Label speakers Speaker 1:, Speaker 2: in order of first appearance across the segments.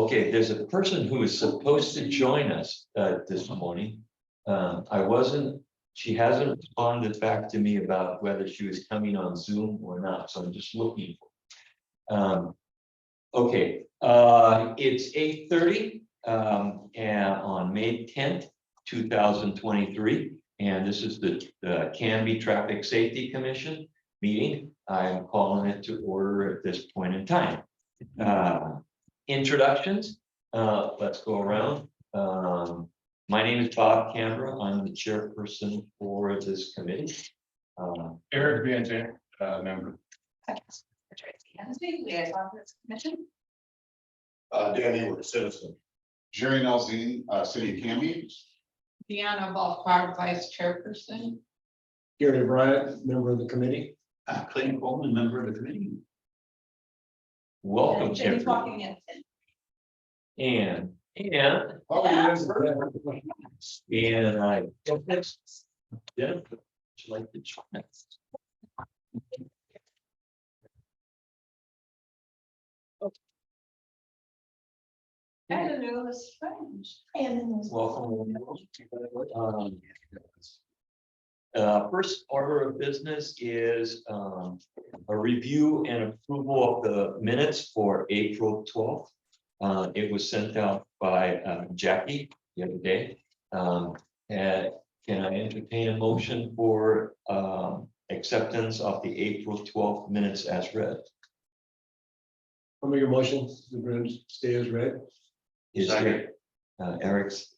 Speaker 1: Okay, there's a person who is supposed to join us this morning. She hasn't responded back to me about whether she was coming on Zoom or not, so I'm just looking for. Okay, it's 8:30 and on May 10th, 2023, and this is the Canby Traffic Safety Commission meeting. I'm calling it to order at this point in time. Introductions, let's go around. My name is Bob Canberra. I'm the chairperson for this committee.
Speaker 2: Eric Van Zandt, member.
Speaker 3: Danny, we're a citizen.
Speaker 4: Jerry Nelzine, City of Canby.
Speaker 5: Deanna Ballpark, Vice Chairperson.
Speaker 3: Gary Bryant, member of the committee.
Speaker 2: Clayton Coleman, member of the committee.
Speaker 1: Welcome,
Speaker 5: Jenny's
Speaker 1: Jeffrey.
Speaker 5: walking in.
Speaker 1: And
Speaker 3: Oh, yes.
Speaker 1: I. Jennifer, would you like to join us?
Speaker 5: Hello, Miss French.
Speaker 1: Welcome. First order of business is a review and approval of the minutes for April 12th. It was sent out by Jackie the other day. Can I entertain a motion for acceptance of the April 12th minutes as read?
Speaker 3: I'll make a motion, the minutes stay as read.
Speaker 1: Is there Eric's?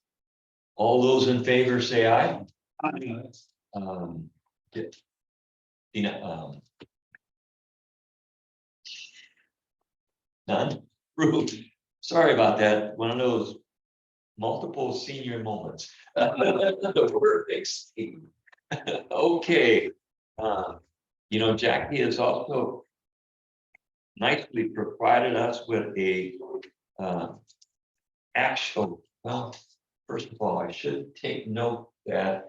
Speaker 1: All those in favor say aye. None. Rude. Sorry about that. One of those multiple senior moments. The word escape. Okay. Jackie has also nicely provided us with a actual. Well, first of all, I should take note that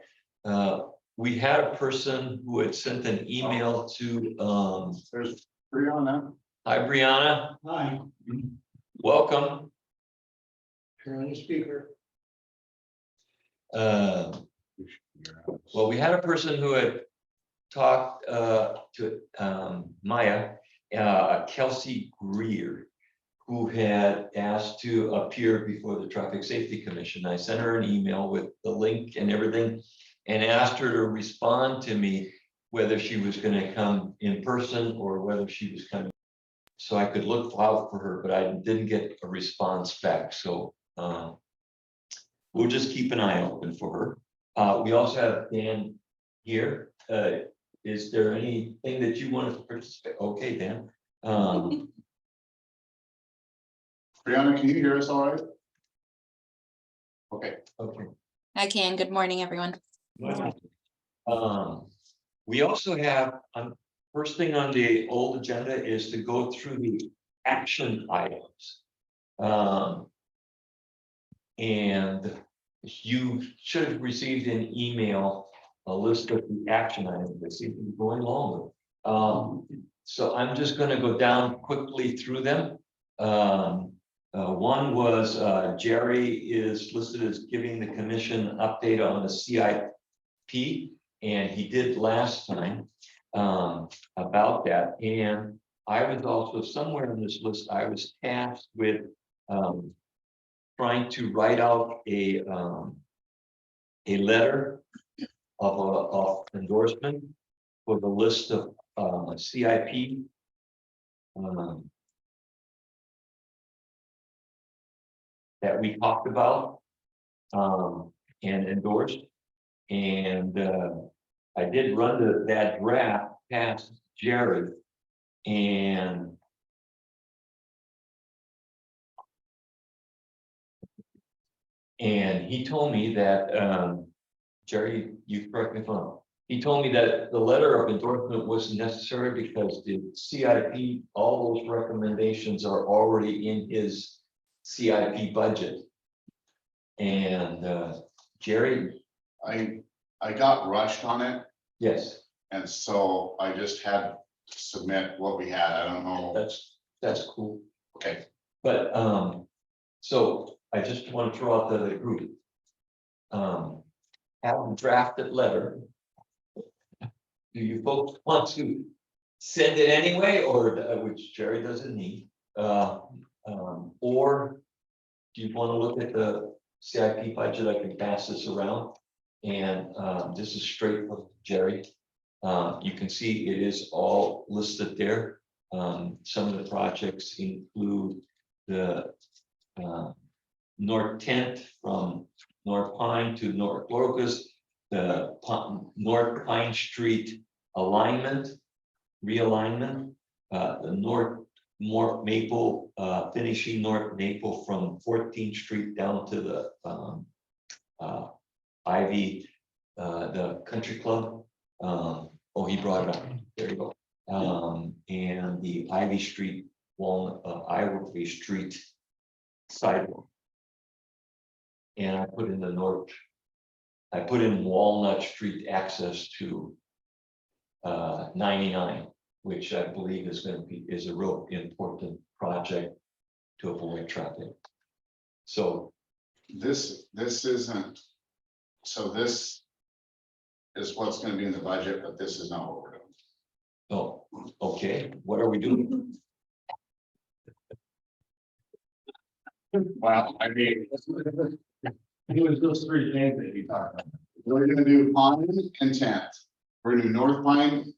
Speaker 1: we had a person who had sent an email to
Speaker 4: There's Brianna.
Speaker 1: hi Brianna,
Speaker 3: Hi.
Speaker 1: welcome.
Speaker 3: Turn on the speaker.
Speaker 1: Well, we had a person who had talked to Maya, Kelsey Greer, who had asked to appear before the Traffic Safety Commission. I sent her an email with the link and everything and asked her to respond to me whether she was going to come in person or whether she was coming. So I could look out for her, but I didn't get a response back. So we'll just keep an eye open for her. We also have Dan here. Is there anything that you want to participate? Okay, Dan.
Speaker 4: Brianna, can you hear us all right? Okay.
Speaker 1: Okay.
Speaker 6: I can. Good morning, everyone.
Speaker 1: We also have, first thing on the old agenda is to go through the action items. And you should have received an email, a list of the action items. They seem to be going longer. So I'm just going to go down quickly through them. One was Jerry is listed as giving the commission an update on the CIP, and he did last time about that. And I was also somewhere on this list, I was tasked with trying to write out a letter of endorsement for the list of CIP. That we talked about and endorsed, and I did run that draft past Jerry, and he told me that Jerry, you correct me if I'm wrong. He told me that the letter of endorsement wasn't necessary because the CIP, all those recommendations are already in his CIP budget. And Jerry,
Speaker 4: I got rushed on it,
Speaker 1: yes,
Speaker 4: and so I just had to submit what we had. I don't know.
Speaker 1: that's cool.
Speaker 4: Okay.
Speaker 1: But So I just want to throw out to the group. Have a drafted letter. Do you folks want to send it anyway, or which Jerry doesn't need? Or do you want to look at the CIP budget? I can pass this around. And this is straight from Jerry. You can see it is all listed there. Some of the projects include the North 10th from North Pine to North Locust, the North Pine Street alignment, realignment, the North Maple, finishing North Maple from 14th Street down to the Ivy, the country club. Oh, he brought it up. There you go. And the Ivy Street, Ivy Street sidewalk. And I put in the north. I put in Walnut Street access to 99, which I believe is going to be a real important project to avoid traffic. So
Speaker 4: This isn't, so this is what's gonna be in the budget, but this is not what we're doing.
Speaker 1: oh, okay, what are we doing?
Speaker 2: Wow, I mean. It was those three things that you talked about.
Speaker 4: We're gonna do Pine and 10th. We're gonna do North Pine.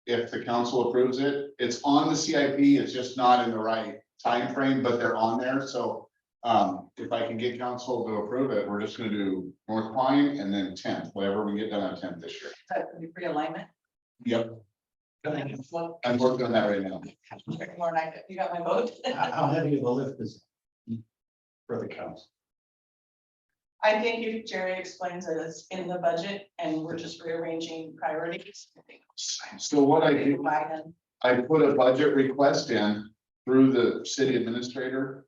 Speaker 4: If the council approves it, it's on the CIP, it's just not in the right time frame, but they're on there, so. If I can get council to approve it, we're just gonna do North Pine and then 10th, whatever we get done on 10th this year.
Speaker 5: Realignment.
Speaker 4: Yep, I'm working on that right now.
Speaker 5: You got my vote?
Speaker 2: How heavy of a lift is it? For the council?
Speaker 7: I think if Jerry explains that it's in the budget and we're just rearranging priorities. I think
Speaker 4: So what I do,
Speaker 7: by then.
Speaker 4: I put a budget request in through the city administrator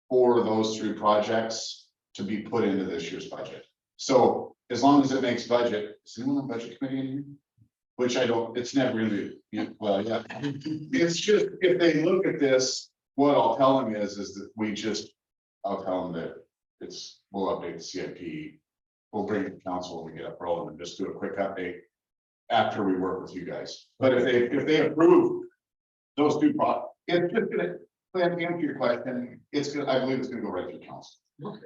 Speaker 4: for those three projects to be put into this year's budget. So as long as it makes budget, is anyone on budget committee in here? Which I don't, it's never gonna be, yeah, well, yeah. It's just, if they look at this, what I'll tell them is that I'll tell them that we'll update the CIP. We'll bring it to council when we get up rolling and just do a quick update after we work with you guys. But if they approve those two it's just gonna, to answer your question, I believe it's gonna go right through council.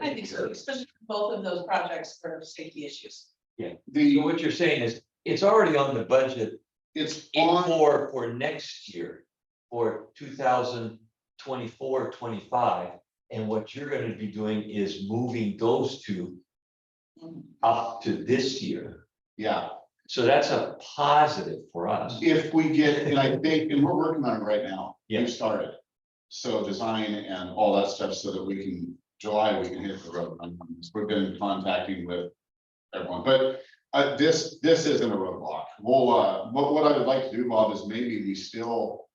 Speaker 7: I think so, especially both of those projects for safety issues.
Speaker 1: So
Speaker 4: The,
Speaker 1: what you're saying is, it's already on the budget
Speaker 4: it's on,
Speaker 1: for next year, for 2024-25. And what you're gonna be doing is moving those two up to this year.
Speaker 4: yeah,
Speaker 1: So that's a positive for us.
Speaker 4: if we get, and I think, and we're working on it right now.
Speaker 1: Yeah.
Speaker 4: We've started. So design and all that stuff so that we can, July, we can hit the road. We've been contacting with everyone, but this isn't a roadblock. We'll, what I would like to do, Bob, is maybe we still,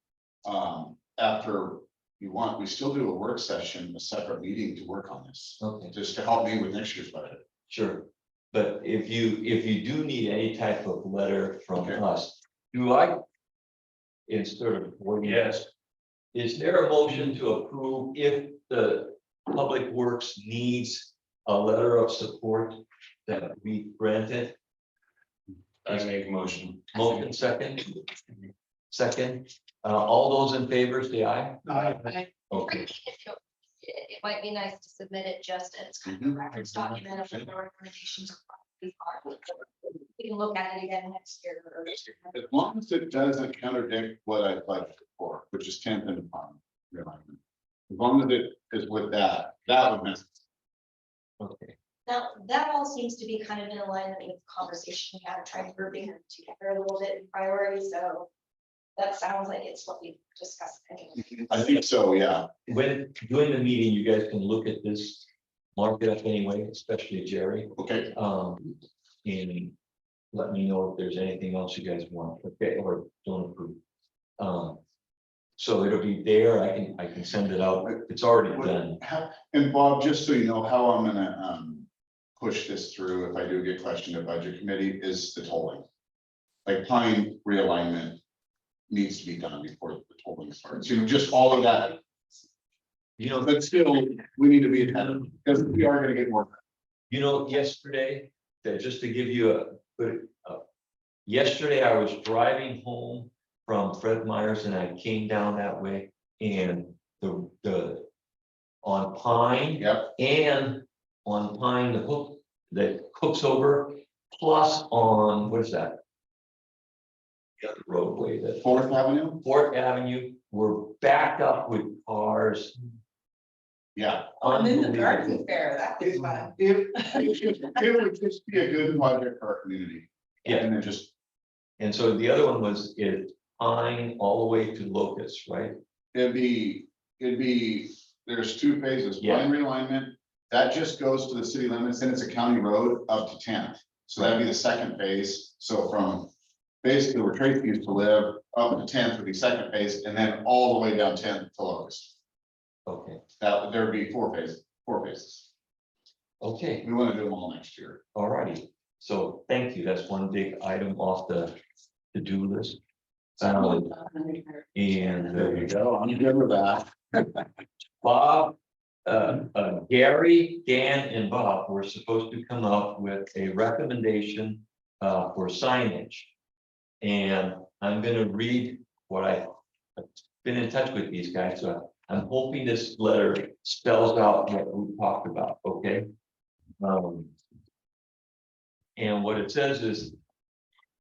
Speaker 4: after you want, we still do a work session, a separate meeting to work on this,
Speaker 1: Okay,
Speaker 4: just to help me with next year's budget.
Speaker 1: sure. But if you do need any type of letter from
Speaker 4: Okay.
Speaker 1: us, instead of.
Speaker 2: Yes.
Speaker 1: Is there a motion to approve if the Public Works needs a letter of support that we grant it?
Speaker 2: I make a motion.
Speaker 1: Motion second? Second, all those in favor, say aye. Okay,
Speaker 8: It might be nice to submit it just as kind of a reference document of what the recommendations are. We can look at it again next year.
Speaker 4: As long as it doesn't contradict what I budgeted for, which is 10th and Pine realignment. As long as it is with that would miss.
Speaker 1: okay,
Speaker 8: Now, that all seems to be kind of in alignment with the conversation we had, trying to grouping them together a little bit in priority, so that sounds like it's what we discussed.
Speaker 4: I think so, yeah.
Speaker 1: when, during the meeting, you guys can look at this, mark it up anyway, especially Jerry.
Speaker 4: Okay,
Speaker 1: And let me know if there's anything else you guys want, okay, or don't approve. So it'll be there, I can send it out, it's already done.
Speaker 4: and Bob, just so you know how I'm gonna push this through if I do get questioned at budget committee is the tolling. Like Pine realignment needs to be done before the tolling starts, just all of that.
Speaker 1: You know,
Speaker 4: But still, we need to be attentive, because we are gonna get more.
Speaker 1: yesterday, that just to give you yesterday I was driving home from Fred Meyer's and I came down that way and on Pine.
Speaker 4: Yep,
Speaker 1: And on Pine, the hook that hooks over, plus on, what is that? The other roadway, that
Speaker 4: Fourth Avenue,
Speaker 1: Fourth Avenue, we're backed up with cars.
Speaker 4: yeah.
Speaker 5: And then the
Speaker 1: Unbelievable.
Speaker 5: garden fair, that was fun.
Speaker 4: It would just be a good project for our community.
Speaker 1: Yeah.
Speaker 4: And then just,
Speaker 1: And so the other one was Pine all the way to Locust, right?
Speaker 4: it'd be, there's two phases,
Speaker 1: Yeah.
Speaker 4: one realignment. That just goes to the city limits, and it's a county road up to 10th. So that'd be the second phase. So from basically where Tracy used to live, up to 10th would be second phase, and then all the way down 10th to Locust.
Speaker 1: Okay,
Speaker 4: That, there'd be four phases.
Speaker 1: okay,
Speaker 4: We want to do them all next year.
Speaker 1: all righty. So thank you. That's one big item off the to-do list. And
Speaker 4: There you go, I'm good with that.
Speaker 1: Bob, Gary, Dan, and Bob were supposed to come up with a recommendation for signage. And I'm gonna read what I've been in touch with these guys, so I'm hoping this letter spells out what we talked about, okay? And what it says is,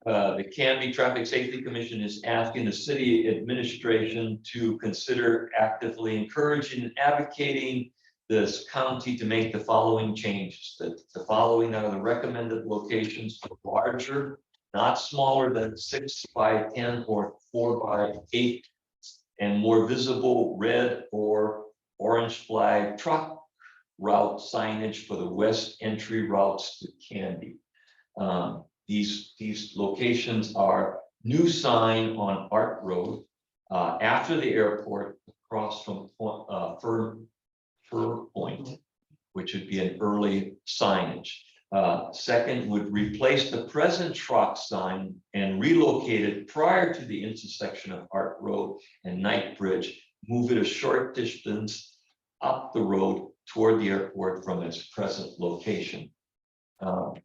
Speaker 1: the Canby Traffic Safety Commission is asking the city administration to consider actively encouraging and advocating this county to make the following changes. The following are the recommended locations for larger, not smaller than 6 by 10 or 4 by 8, and more visible red or orange flag truck route signage for the west entry routes to Canby. These locations are new sign on Art Road, after the airport, across from Fur Point, which would be an early signage. Second would replace the present truck sign and relocate it prior to the intersection of Art Road and Knight Bridge. Move it a short distance up the road toward the airport from its present location.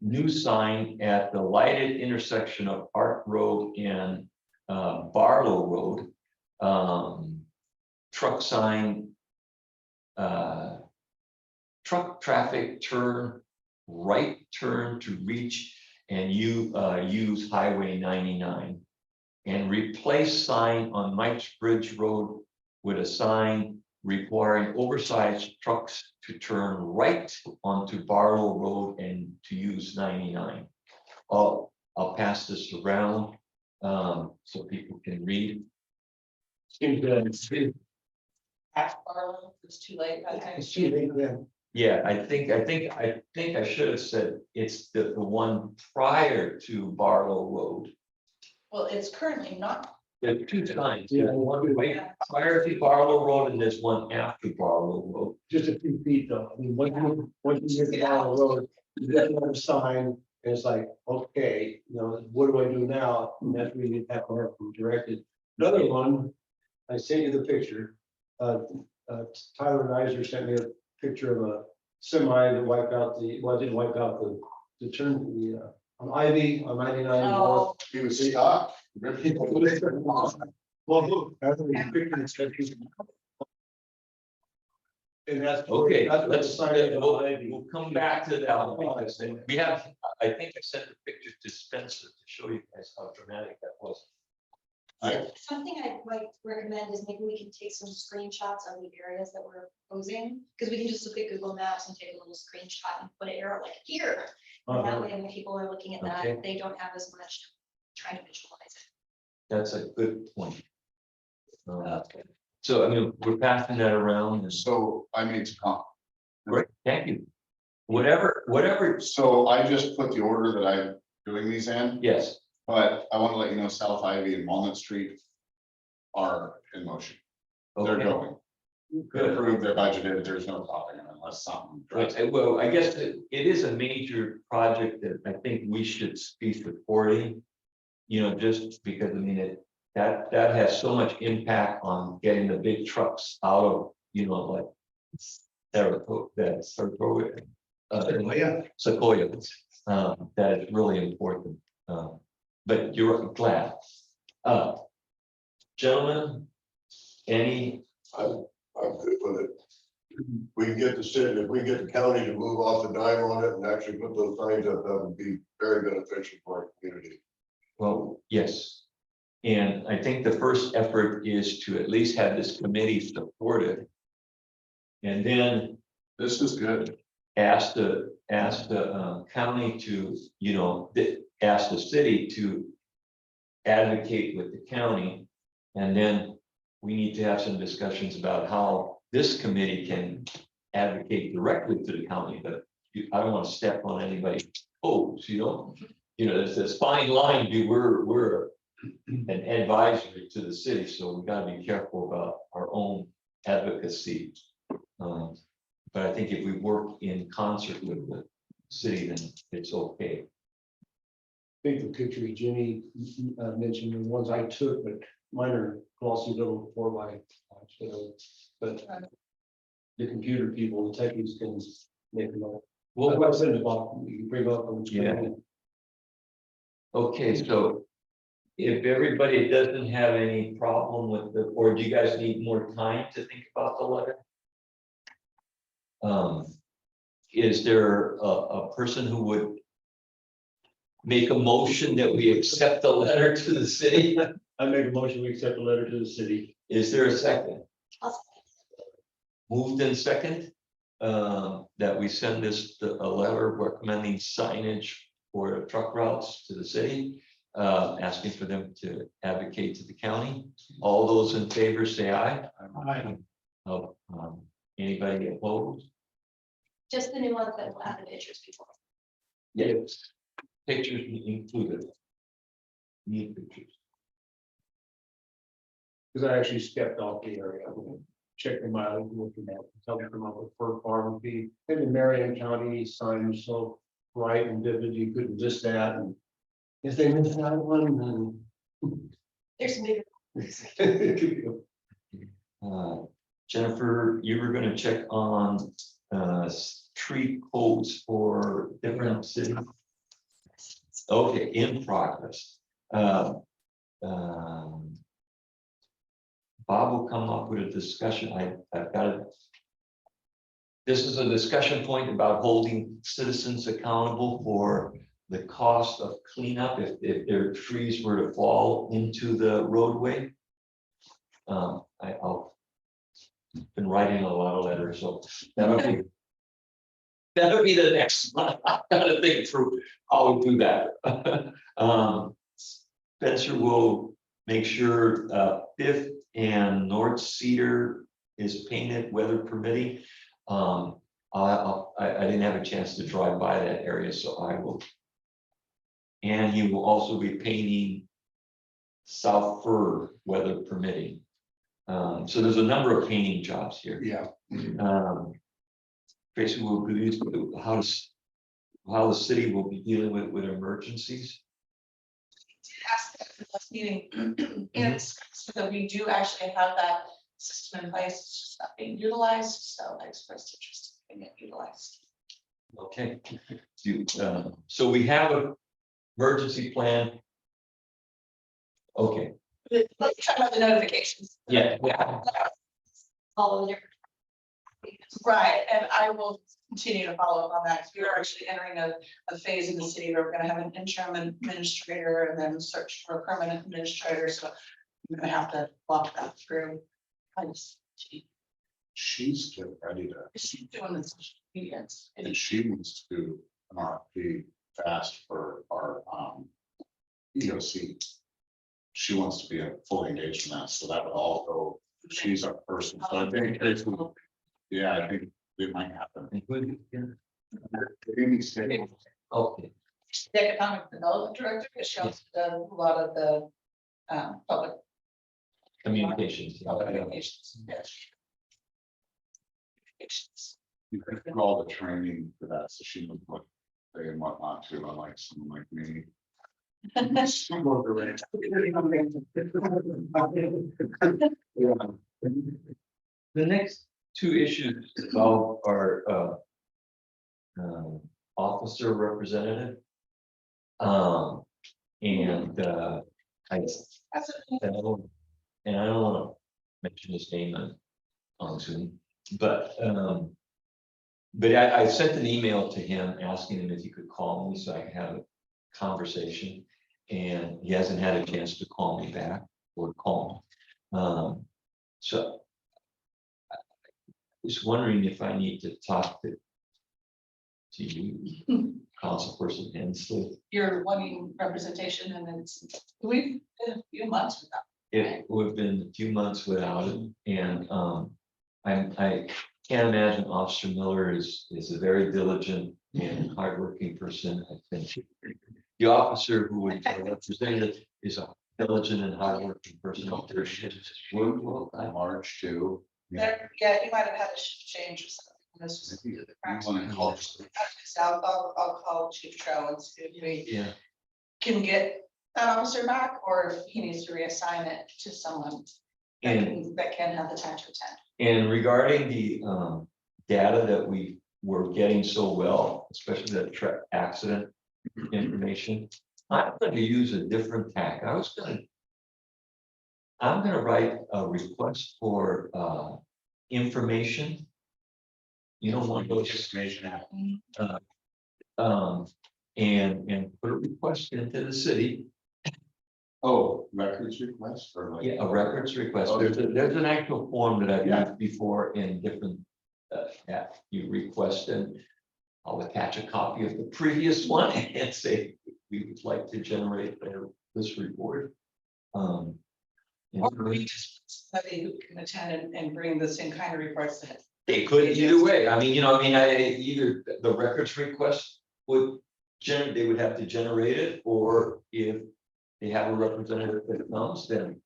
Speaker 1: New sign at the lighted intersection of Art Road and Barlow Road. Truck sign. Truck traffic turn, right turn to reach and use Highway 99. And replace sign on Mike's Bridge Road with a sign requiring oversized trucks to turn right onto Barlow Road and to use 99. I'll pass this around so people can read.
Speaker 3: Seems good.
Speaker 5: At Barlow, it's too late. by the time
Speaker 3: It's too late then.
Speaker 1: Yeah, I think I should have said it's the one prior to Barlow Road.
Speaker 5: Well, it's currently not.
Speaker 1: There are two signs.
Speaker 3: Yeah.
Speaker 1: There's one right prior to Barlow Road and there's one after Barlow Road.
Speaker 3: Just a few feet though. I mean, once you get down the road, you get another sign, and it's like, okay, what do I do now? And that's where you have to have them directed. Another one, I sent you the picture. Tyler Nizer sent me a picture of a semi that wiped out didn't wipe out the turn, on Ivy, on 99.
Speaker 5: Oh,
Speaker 4: He was stopped.
Speaker 3: Well, look, that's what the picture is. And that's.
Speaker 1: Okay,
Speaker 3: that's what the
Speaker 1: let's,
Speaker 3: sign is on
Speaker 1: we'll
Speaker 3: Ivy.
Speaker 1: come back to that. Because we have, I think I sent the picture to Spencer to show you guys how dramatic that was.
Speaker 8: Something I might recommend is maybe we can take some screenshots of the areas that we're proposing, because we can just look at Google Maps and take a little screenshot and put an arrow like here. And that way, when people are looking at
Speaker 1: Okay.
Speaker 8: that, they don't have as much trying to visualize it.
Speaker 1: That's a good point. So, I mean, we're passing that around and
Speaker 4: So I made some comments.
Speaker 1: great, thank you. Whatever,
Speaker 4: So I just put the order that I'm doing these in,
Speaker 1: yes,
Speaker 4: but I want to let you know South Ivy and Walnut Street are in motion. They're
Speaker 1: okay,
Speaker 4: going. They're
Speaker 1: good.
Speaker 4: approved, they're budgeted, there's no stopping them unless something.
Speaker 1: Right, well, I guess it is a major project that I think we should be supporting. Just because, I mean, that has so much impact on getting the big trucks out of, like Saratoga,
Speaker 3: Yeah.
Speaker 1: Sequoia, that is really important. But you're glad. Gentlemen, any,
Speaker 9: I'm good with it. We can get the city, if we get the county to move off the dime on it and actually put those signs up, that would be very beneficial for our community.
Speaker 1: well, yes. And I think the first effort is to at least have this committee supported. And then
Speaker 4: This is good.
Speaker 1: ask the county to, ask the city to advocate with the county. And then we need to have some discussions about how this committee can advocate directly to the county, but I don't want to step on anybody's toes, there's this fine line, we're an advisory to the city, so we gotta be careful about our own advocacy. But I think if we work in concert with the city, then it's okay.
Speaker 3: I think the pictures Jenny mentioned, the ones I took, but mine are glossy little 4x, but the computer people, the techies can make them all. Well, what I said about, you can bring up.
Speaker 1: Yeah. Okay, so if everybody doesn't have any problem with or do you guys need more time to think about the letter? Is there a person who would make a motion that we accept the letter to the city?
Speaker 3: I make a motion, we accept the letter to the city.
Speaker 1: Is there a second?
Speaker 8: I'll-
Speaker 1: Moved in second, that we send a letter recommending signage for truck routes to the city, asking for them to advocate to the county. All those in favor say aye.
Speaker 3: Aye.
Speaker 1: Oh, anybody opposed?
Speaker 8: Just the new ones that will have the pictures before.
Speaker 1: Yes. Pictures included. Need pictures.
Speaker 3: Because I actually stepped off the area, checked them out, looking at, tell them come up with fur farm feed. And in Marion County signs so bright and vivid, you couldn't miss that, and if they missed that one,
Speaker 8: There's some bigger.
Speaker 3: then.
Speaker 1: Jennifer, you were gonna check on tree codes for different cities. Okay, in progress. Bob will come up with a discussion. I've got it. This is a discussion point about holding citizens accountable for the cost of cleanup if their trees were to fall into the roadway. I've been writing a lot of letters, so that'll be the next one. I've got to think through how we do that. Spencer will make sure Fifth and North Cedar is painted, weather permitting. I didn't have a chance to drive by that area, so I will. And he will also be painting South Fir, weather permitting. So there's a number of painting jobs here.
Speaker 4: Yeah.
Speaker 1: Tracy will produce how the city will be dealing with emergencies.
Speaker 7: Ask at the last meeting, and so that we do actually have that system in place, it's just not being utilized, so I expressed interest in it utilized.
Speaker 1: Okay. So we have an emergency plan. Okay,
Speaker 7: Let's talk about the notifications.
Speaker 1: yeah.
Speaker 8: All of the different.
Speaker 7: Right, and I will continue to follow up on that, because we are actually entering a phase in the city where we're gonna have an interim administrator and then search for a permanent administrator, so I'm gonna have to walk that through.
Speaker 4: She's getting ready to,
Speaker 7: She's doing this, yes.
Speaker 4: and she needs to be fast for our EOC. She wants to be fully engaged in that, so that would also, she's our person, so I think it's, yeah, I think it might happen. Amy said,
Speaker 1: Okay,
Speaker 7: The economic development director, because she also does a lot of the public
Speaker 1: communications.
Speaker 7: communications. Yes.
Speaker 4: you could do all the training for that, so she knows what they and whatnot too, unlike someone like me.
Speaker 1: The next two issues about our officer representative. And I,
Speaker 7: That's
Speaker 1: and I don't want to mention his name on Zoom, but I sent an email to him asking him if he could call me so I could have a conversation. And he hasn't had a chance to call me back or call me. So I was wondering if I need to talk to you, Councilperson Hensley.
Speaker 7: You're wanting representation and it's, we've been a few months without.
Speaker 1: It would have been a few months without it, and I can't imagine Officer Miller is a very diligent and hardworking person. I think the officer who would represent it is a diligent and hardworking person. Work well,
Speaker 4: March too.
Speaker 7: There, yeah, you might have had a change or something. This was- I'll call Chief Trow and see if we
Speaker 1: Yeah,
Speaker 7: can get that officer back, or if he needs to reassign it to someone that can have the time to attend.
Speaker 1: and regarding the data that we were getting so well, especially the truck accident information, I'm going to use a different tack. I'm gonna write a request for information. You don't want those
Speaker 2: Information act.
Speaker 1: and put a request into the city.
Speaker 4: Oh, records request or like?
Speaker 1: Yeah, a records request.
Speaker 4: Oh.
Speaker 1: There's an actual form that I've
Speaker 4: Yeah.
Speaker 1: used before in different, that you request, and I'll attach a copy of the previous one and say, we would like to generate this report. And
Speaker 7: Or we just somebody who can attend and bring the same kind of reports that.
Speaker 1: They could either way. I mean, either the records request would they would have to generate it, or if they have a representative that comes, then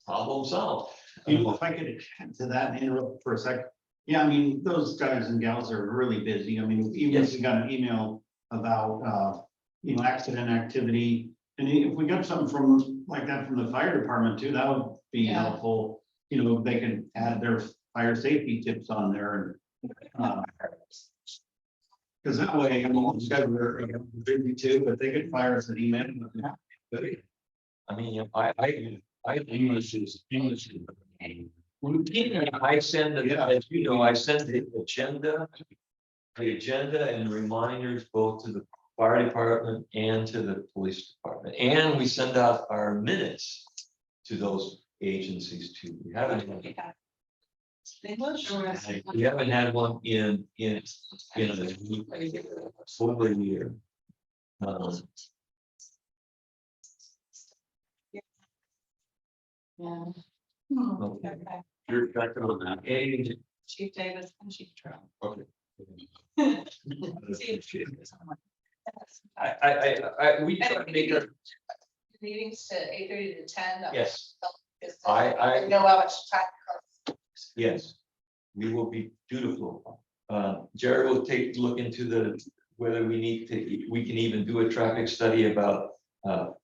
Speaker 1: problem solved.
Speaker 2: You know, if I could add to that and interrupt for a sec. Yeah, I mean, those guys and gals are really busy. I mean, even if we got an email about, accident activity. And if we got something from like that from the fire department too, that would be
Speaker 7: Yeah.
Speaker 2: helpful. They could add their fire safety tips on there and. Because that way, these guys are busy too, but they could fire us an email.
Speaker 1: I mean, English is. I send, as you know, I send the agenda and reminders both to the fire department and to the police department. And we send out our minutes to those agencies too.
Speaker 7: English or?
Speaker 1: We haven't had one in over a year.
Speaker 7: Yeah.
Speaker 1: Okay.
Speaker 7: Okay.
Speaker 4: You're checking on that.
Speaker 1: And
Speaker 7: Chief Davis and Chief Trow.
Speaker 4: Okay.
Speaker 1: we try to make it,
Speaker 7: Meetings to 8:30 to 10. that
Speaker 1: yes,
Speaker 7: is-
Speaker 1: I-
Speaker 7: know how much time.
Speaker 1: yes, we will be dutiful. Jared will look into whether we can even do a traffic study about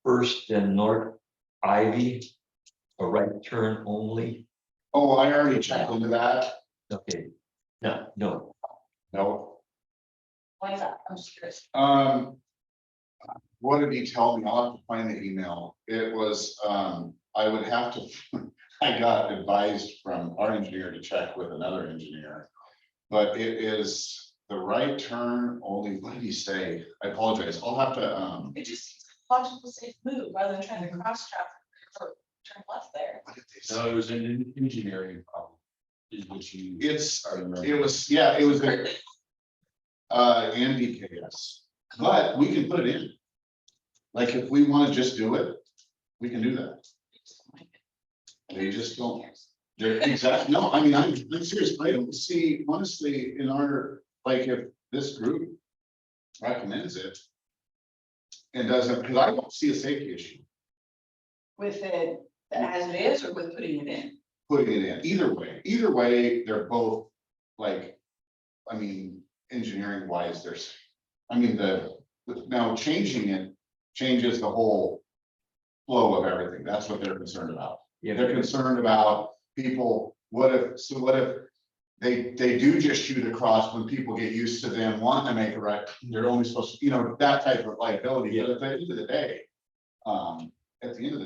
Speaker 1: First and North Ivy, a right turn only.
Speaker 4: Oh, I already checked into that.
Speaker 1: Okay, no,
Speaker 4: No.
Speaker 7: Why is that? I'm just curious.
Speaker 4: What did he tell me? I'll have to find the email. It was, I would have to, I got advised from our engineer to check with another engineer. But it is the right turn only. What did he say? I apologize. I'll have to,
Speaker 7: It just seems like a logical safe move rather than trying to cross traffic or turn left there.
Speaker 4: what did they say?
Speaker 2: So it was an engineering problem. Is what you.
Speaker 4: It was, yeah, it was, and DKS, but we can put it in. Like, if we want to just do it, we can do that. They just don't. They're exactly, no, I mean, I'm serious. I don't see, honestly, in our, like, if this group recommends it and doesn't, because I don't see a safety issue
Speaker 7: With it as it is or with putting it in?
Speaker 4: putting it in. Either way, they're both like, I mean, engineering wise, I mean, now changing it changes the whole flow of everything. That's what they're concerned about.
Speaker 1: yeah,
Speaker 4: They're concerned about people, what if they do just shoot across when people get used to them wanting to make a right, they're only supposed to, that type of liability, but at the end of the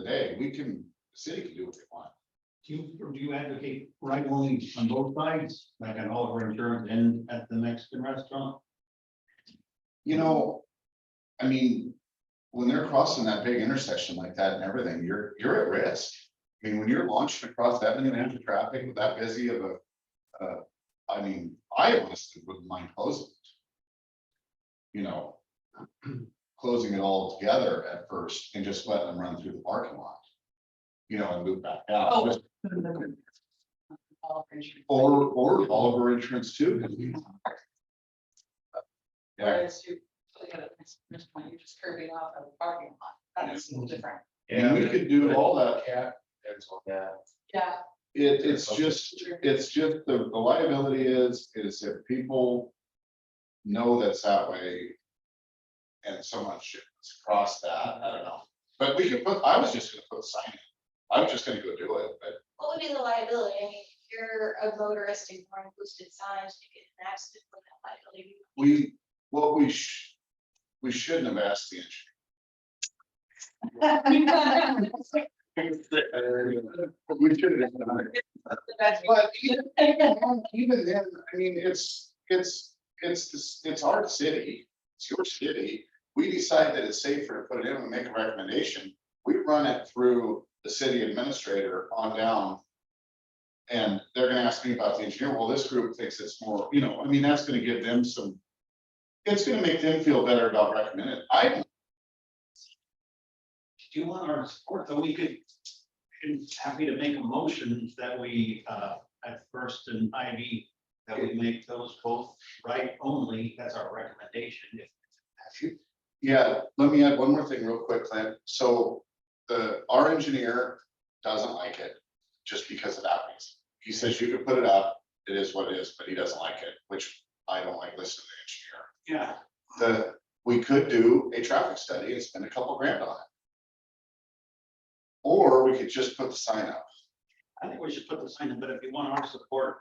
Speaker 4: day. We can, the city can do what they want.
Speaker 2: Do you advocate right only on both sides, like on Oliver Insurance and at the Mexican restaurant?
Speaker 4: I mean, when they're crossing that big intersection like that and everything, you're at risk. I mean, when you're launching across that many lanes of traffic with that busy of I mean, I honestly wouldn't mind closing it. Closing it all together at first and just letting them run through the parking lot. And move back out.
Speaker 7: Oh.
Speaker 4: Just- Or Oliver Insurance too. 'Cause we- Yeah,
Speaker 7: Whereas you, at this point, you're just curving off of the parking lot, that's different.
Speaker 4: and we could do all that.
Speaker 7: Yeah.
Speaker 4: It's just the liability is if people know that's that way. And someone should cross that, I don't know, but we could I was just gonna put a sign in. I was just gonna go do it, but
Speaker 8: What would be the liability? I mean, if you're a motorist ignoring posted signs, you get in an accident with that liability.
Speaker 4: we shouldn't have asked the engineer. We should have done it. But even then, I mean, it's our city, it's your city. We decide that it's safer to put it in and make a recommendation. We run it through the city administrator on down. And they're gonna ask me about the engineer. Well, this group thinks it's more, I mean, that's gonna give them it's gonna make them feel better about recommending.
Speaker 2: Do you want our support, so we could, I'm happy to make a motion that we, at First and Ivy, that we make those both right only as our recommendation.
Speaker 4: Yeah, let me add one more thing real quick, Clint. So our engineer doesn't like it just because of that reason. He says you can put it up, it is what it is, but he doesn't like it, which I don't like listening to the engineer.
Speaker 2: Yeah.
Speaker 4: We could do a traffic study and spend a couple grand on it. Or we could just put the sign up.
Speaker 2: I think we should put the sign in, but if you want our support,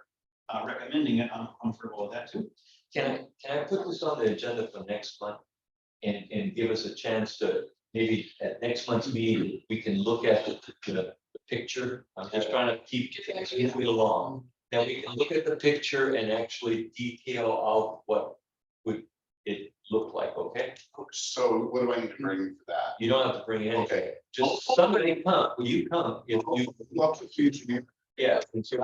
Speaker 2: recommending it, I'm comfortable with that too.
Speaker 1: Can I put this on the agenda for next month? And give us a chance to, maybe at next month's meeting, we can look at the picture. I'm just trying to keep it along. Then we can look at the picture and actually detail out what would it look like, okay?
Speaker 4: So what do I need to bring for that?
Speaker 1: You don't have to bring anything,
Speaker 4: Okay.
Speaker 1: just somebody come, will you come? If you,
Speaker 4: Love the future.
Speaker 1: yeah, and so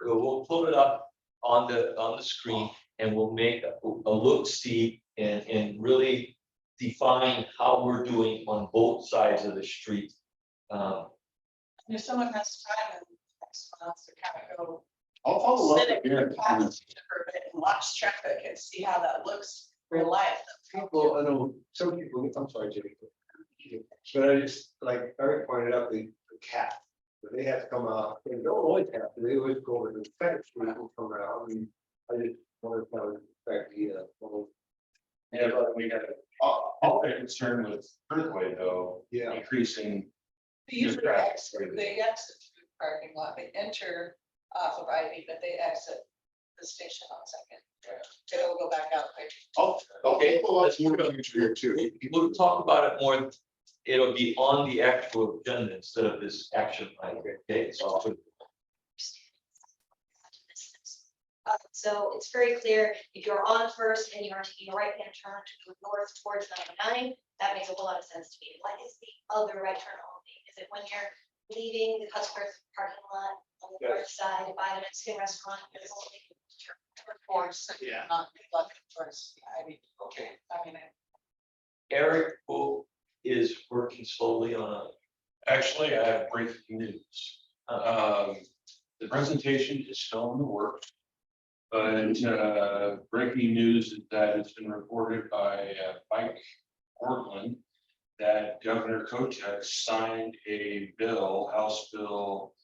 Speaker 1: we'll pull it up on the screen and we'll make a look-see and really define how we're doing on both sides of the street.
Speaker 7: If someone has time and next month to kind of go
Speaker 4: I'll follow up
Speaker 7: sit in
Speaker 4: here.
Speaker 7: your class for a bit and watch traffic and see how that looks real life.
Speaker 3: People, I know, some people, I'm sorry, Jimmy. But I just, like Eric pointed out, the cat, but they have to come out, they don't always have to, they always go over to the Second Street and come out, I mean, I just wonder if that would affect the,
Speaker 10: Yeah, but we got all the concern with Earthway though,
Speaker 3: yeah.
Speaker 10: increasing.
Speaker 7: They usually exit through the parking lot, they enter off of Ivy, but they exit the station on Second. It'll go back out.
Speaker 4: Oh, okay, well, let's move on to here too.
Speaker 1: We'll talk about it more, it'll be on the actual agenda instead of this action item, okay? So I'll put-
Speaker 8: So it's very clear, if you're on First and you're taking a right-hand turn to go north towards 99, that makes a whole lot of sense to me. What is the other right turn only? Is it when you're leaving the Cutsworth parking lot on the north side by the Mexican restaurant? There's only turn.
Speaker 7: Towards,
Speaker 2: Yeah.
Speaker 7: not like towards Ivy.
Speaker 1: Okay.
Speaker 7: I mean,
Speaker 1: Eric is working slowly on
Speaker 10: Actually, I have breaking news. The presentation is still in the works. But breaking news is that it's been reported by Mike Portland that Governor Kochek signed a bill, House Bill.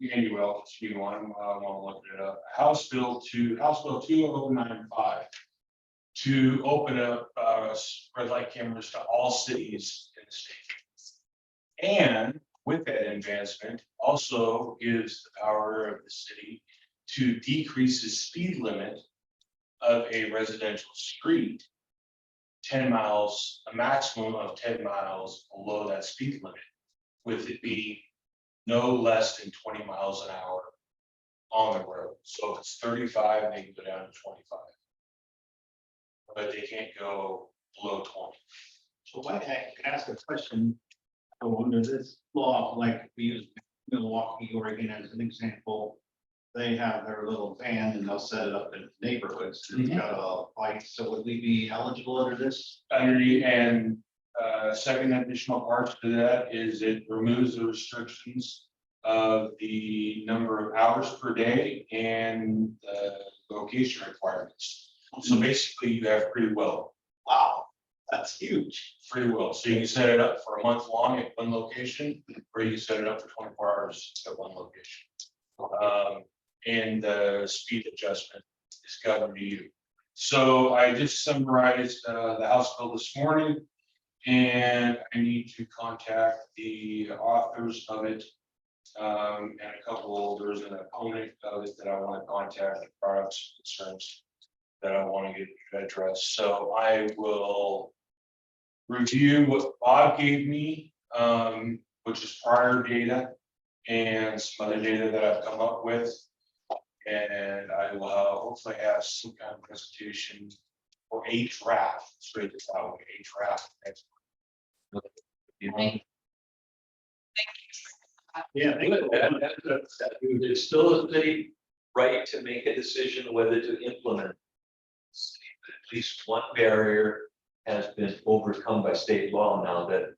Speaker 10: Annual, if you want, I want to look it up. House Bill 2095 to open up red light cameras to all cities in the state. And with that advancement also gives the power of the city to decrease the speed limit of a residential street 10 miles, a maximum of 10 miles below that speed limit, with it being no less than 20 miles an hour on the road. So if it's 35, they can go down to 25. But they can't go below 20.
Speaker 2: So why I ask a question? So under this law, like we use Milwaukee, Oregon as an example. They have their little van and they'll set it up in neighborhoods. It's got a light, so would we be eligible under this?
Speaker 10: Underneath, and second additional part to that is it removes the restrictions of the number of hours per day and location requirements. So basically you have free will.
Speaker 2: Wow, that's huge.
Speaker 10: Free will. So you can set it up for a month long at one location, or you can set it up for 24 hours at one location. And the speed adjustment is governed to you. So I just summarized the House bill this morning, and I need to contact the authors of it. And a couple, there's an opponent of it that I want to contact, the products concerns that I want to get addressed. So I will review what Bob gave me, which is prior data and some other data that I've come up with. And I will hopefully have some kind of presentation or a draft, straight this out, a draft next month.
Speaker 2: Yeah.
Speaker 1: There's still a city right to make a decision whether to implement. At least one barrier has been overcome by state law now that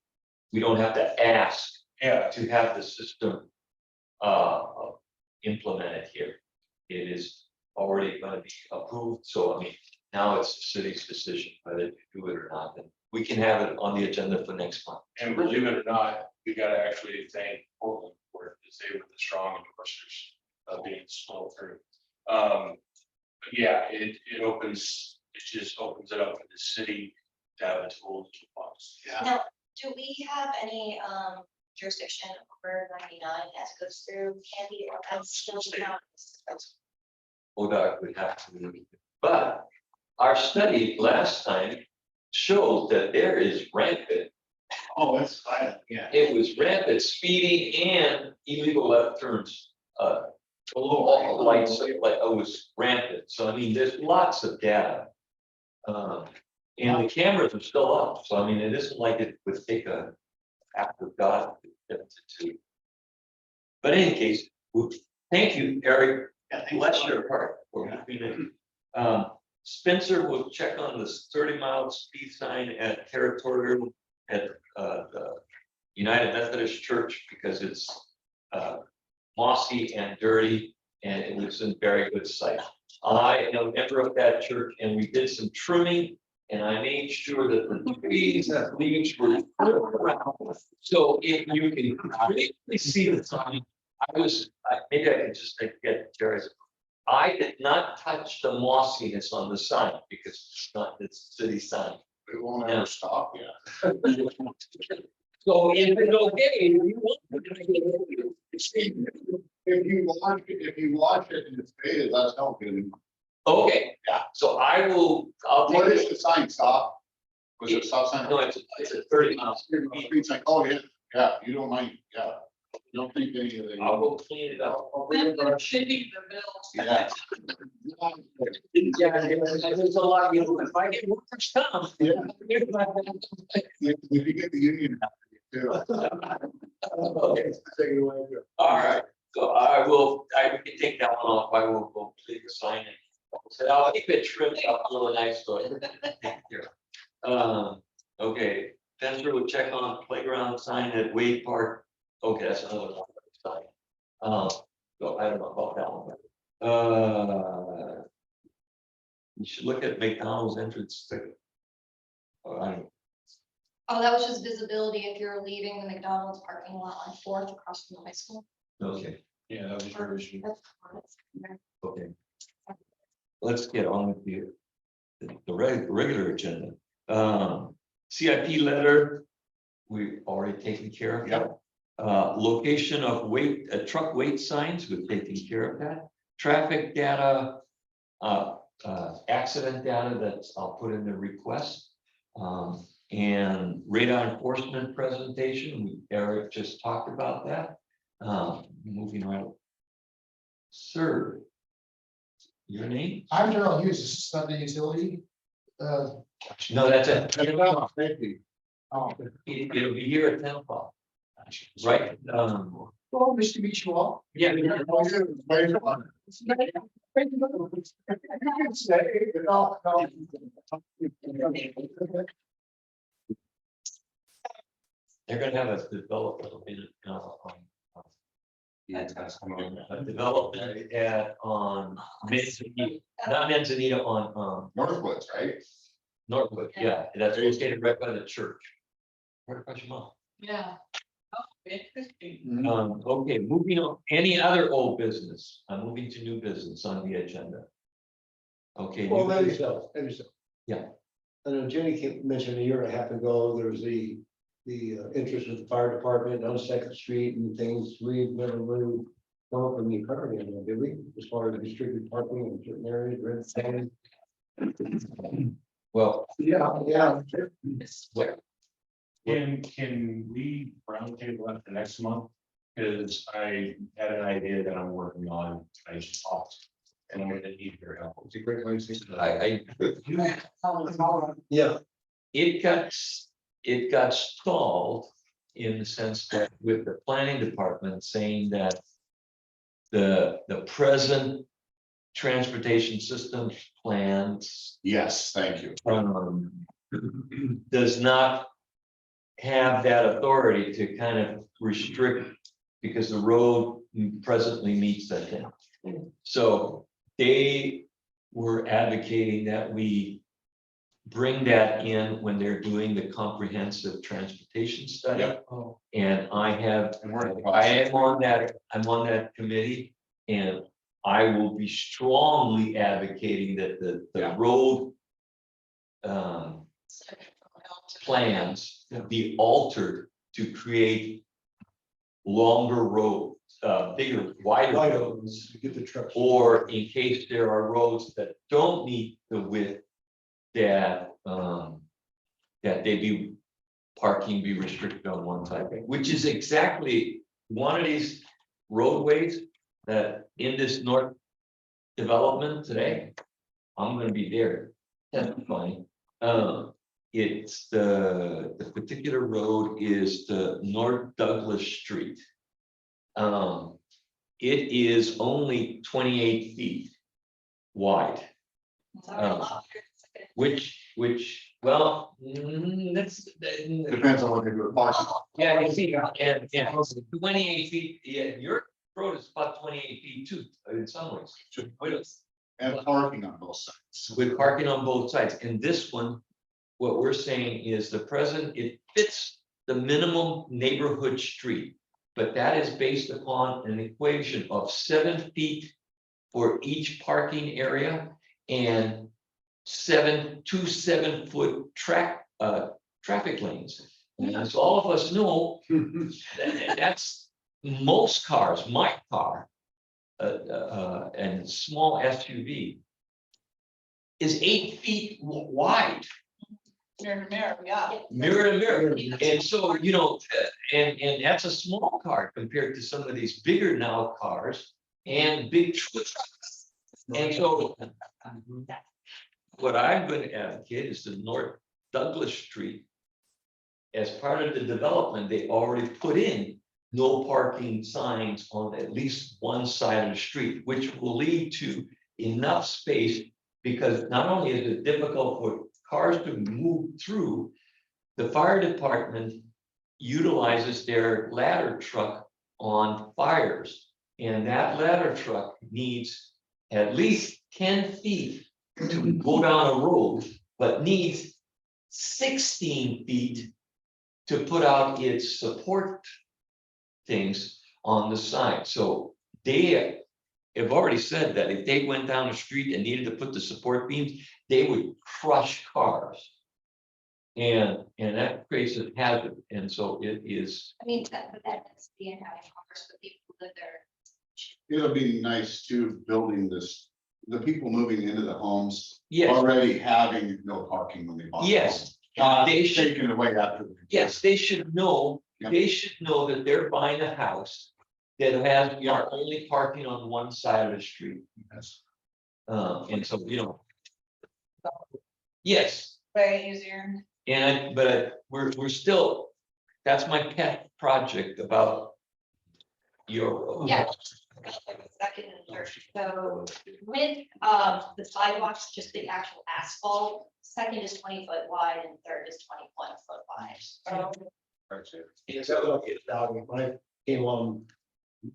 Speaker 1: we don't have to ask
Speaker 10: Yeah,
Speaker 1: to have the system implemented here. It is already going to be approved, so I mean, now it's the city's decision whether to do it or not. And we can have it on the agenda for next month.
Speaker 10: and believe it or not, we gotta actually thank Portland for it, because they were the strong endorsers of being slow through. But yeah, it just opens it up for the city to have a tool to box.
Speaker 2: Yeah.
Speaker 8: Now, do we have any jurisdiction over 99 as it goes through Candy or that's still counts?
Speaker 1: ODOT would have to, but our study last time showed that there is rampant.
Speaker 2: Oh, it's fine, yeah.
Speaker 1: It was rampant speeding and illegal left turns. All the lights, like, it was rampant. So I mean, there's lots of data. And the cameras are still up. So I mean, it isn't like it would take a act of God to. But in any case, thank you, Eric.
Speaker 2: Yeah, thanks.
Speaker 1: Bless your heart. Spencer will check on this 30-mile speed sign at Territorial at the United Methodist Church because it's mossy and dirty and it was in very good sight. I am a member of that church and we did some trimming and I made sure that the trees and leaves were around. So if you can clearly see the sign, maybe I can just get Jerry's. I did not touch the mossiness on the sign because it's not, it's city sign.
Speaker 4: It won't ever stop, yeah.
Speaker 1: So if it's okay, you want.
Speaker 4: If you watch it and it's faded, that's helping.
Speaker 1: Okay, yeah, so I'll take
Speaker 4: What is
Speaker 1: it.
Speaker 4: the sign, stop? Was it stop sign?
Speaker 1: No, it's a 30 miles.
Speaker 4: It's like, oh, yeah, yeah, you don't mind, yeah. You don't think any of the.
Speaker 1: I'll go clean it up.
Speaker 5: That's shitty the bill.
Speaker 4: Yeah.
Speaker 1: Yeah, there's a lot, you know, if I get workers' comp.
Speaker 4: Yeah. If you get the union. Too.
Speaker 1: Okay,
Speaker 4: Take it away.
Speaker 1: all right, so I can take that one off, I will go clean the sign and. So I'll keep it trimmed up a little nice, so. Here. Okay, Spencer will check on playground sign at Wade Park. Okay, that's another one sign. So I don't know about that one. But, you should look at McDonald's entrance ticket. I don't know.
Speaker 8: Oh, that was just visibility if you're leaving the McDonald's parking lot on 4th across from the high school.
Speaker 1: Okay,
Speaker 10: Yeah, that was your issue.
Speaker 1: okay. Let's get on with the regular agenda. CIP letter, we already taken care of.
Speaker 4: Yep.
Speaker 1: Location of truck weight signs, we're taking care of that. Traffic data, accident data, that's, I'll put in the request. And radar enforcement presentation, Eric just talked about that. Moving right. Sir. Your name?
Speaker 11: I'm Darrell Hughes, Assistant the Utility.
Speaker 1: No, that's it.
Speaker 11: Thank you.
Speaker 1: It'll be here at 10 o'clock. Right?
Speaker 11: Well, nice to meet you all.
Speaker 1: Yeah. They're gonna have a development in, a development on Manzanita, not Manzanita, on,
Speaker 4: Northwoods, right?
Speaker 1: Northwood, yeah, that's located right by the church. Right across your mouth.
Speaker 5: Yeah. Oh, interesting.
Speaker 1: Okay, moving on, any other old business? I'm moving to new business on the agenda. Okay.
Speaker 3: Well,
Speaker 1: new
Speaker 3: that
Speaker 1: business.
Speaker 3: yourself, that yourself.
Speaker 1: Yeah.
Speaker 3: I know mentioned a year and a half ago, there was the interest with the fire department on Second Street and things. We've never really come up with the economy, did we? As far as restricted parking in certain areas, red zone.
Speaker 1: Well,
Speaker 3: Yeah.
Speaker 1: where?
Speaker 10: Can we roundtable at the next month? Because I had an idea that I'm working on, I just talked, and I'm gonna need your help.
Speaker 3: It's a great place.
Speaker 1: I,
Speaker 3: Yeah.
Speaker 1: it got stalled in the sense that with the planning department saying that the present transportation system plans
Speaker 4: Yes, thank you.
Speaker 1: does not have that authority to kind of restrict, because the road presently meets that thing. So they were advocating that we bring that in when they're doing the comprehensive transportation study.
Speaker 4: Yep.
Speaker 1: And I am I'm on that committee, and I will be strongly advocating that the
Speaker 4: Yeah.
Speaker 1: road plans be altered to create longer roads, bigger, wider
Speaker 3: Wide
Speaker 1: roads.
Speaker 3: opens, get the trucks.
Speaker 1: Or in case there are roads that don't meet the width that, that they be, parking be restricted on one side, which is exactly one of these roadways that in this north development today, I'm gonna be there. That's funny. It's the particular road is the North Douglas Street. It is only 28 feet wide, which, well, that's.
Speaker 4: Depends on what they do with parking.
Speaker 1: Yeah, you see, and 28 feet, yeah, your road is about 28 feet too, in some ways.
Speaker 4: And parking on both sides.
Speaker 1: With parking on both sides, and this one, what we're saying is the present, it fits the minimum neighborhood street. But that is based upon an equation of 7 feet for each parking area and 2 7-foot traffic lanes. And as all of us know, that's most cars, my car, and small SUV is 8 feet wide,
Speaker 7: Mirror to mirror, yeah.
Speaker 1: mirror to mirror. And so, you know, and that's a small car compared to some of these bigger now cars and big trucks. And so what I'm going to advocate is the North Douglas Street. As part of the development, they already put in no parking signs on at least one side of the street, which will lead to enough space, because not only is it difficult for cars to move through, the fire department utilizes their ladder truck on fires. And that ladder truck needs at least 10 feet to go down a road, but needs 16 feet to put out its support things on the side. So they have already said that if they went down the street and needed to put the support beams, they would crush cars. And that creates a hazard, and so it is,
Speaker 8: I mean, that's the having offers for people who live there.
Speaker 4: It'll be nice too, building this, the people moving into the homes
Speaker 1: yes,
Speaker 4: already having no parking when they buy.
Speaker 1: yes.
Speaker 4: They taken it away after.
Speaker 1: Yes, they should know,
Speaker 4: Yeah.
Speaker 1: they should know that they're buying a house that has,
Speaker 4: Yeah.
Speaker 1: only parking on one side of the street.
Speaker 4: Yes.
Speaker 1: And so, yes,
Speaker 7: Way easier.
Speaker 1: we're still, that's my pet project about your.
Speaker 8: Yeah. Second and third, so with the sidewalks, just the actual asphalt, second is 20 foot wide and third is 21 foot wide.
Speaker 3: Yes, that was okay, when I came on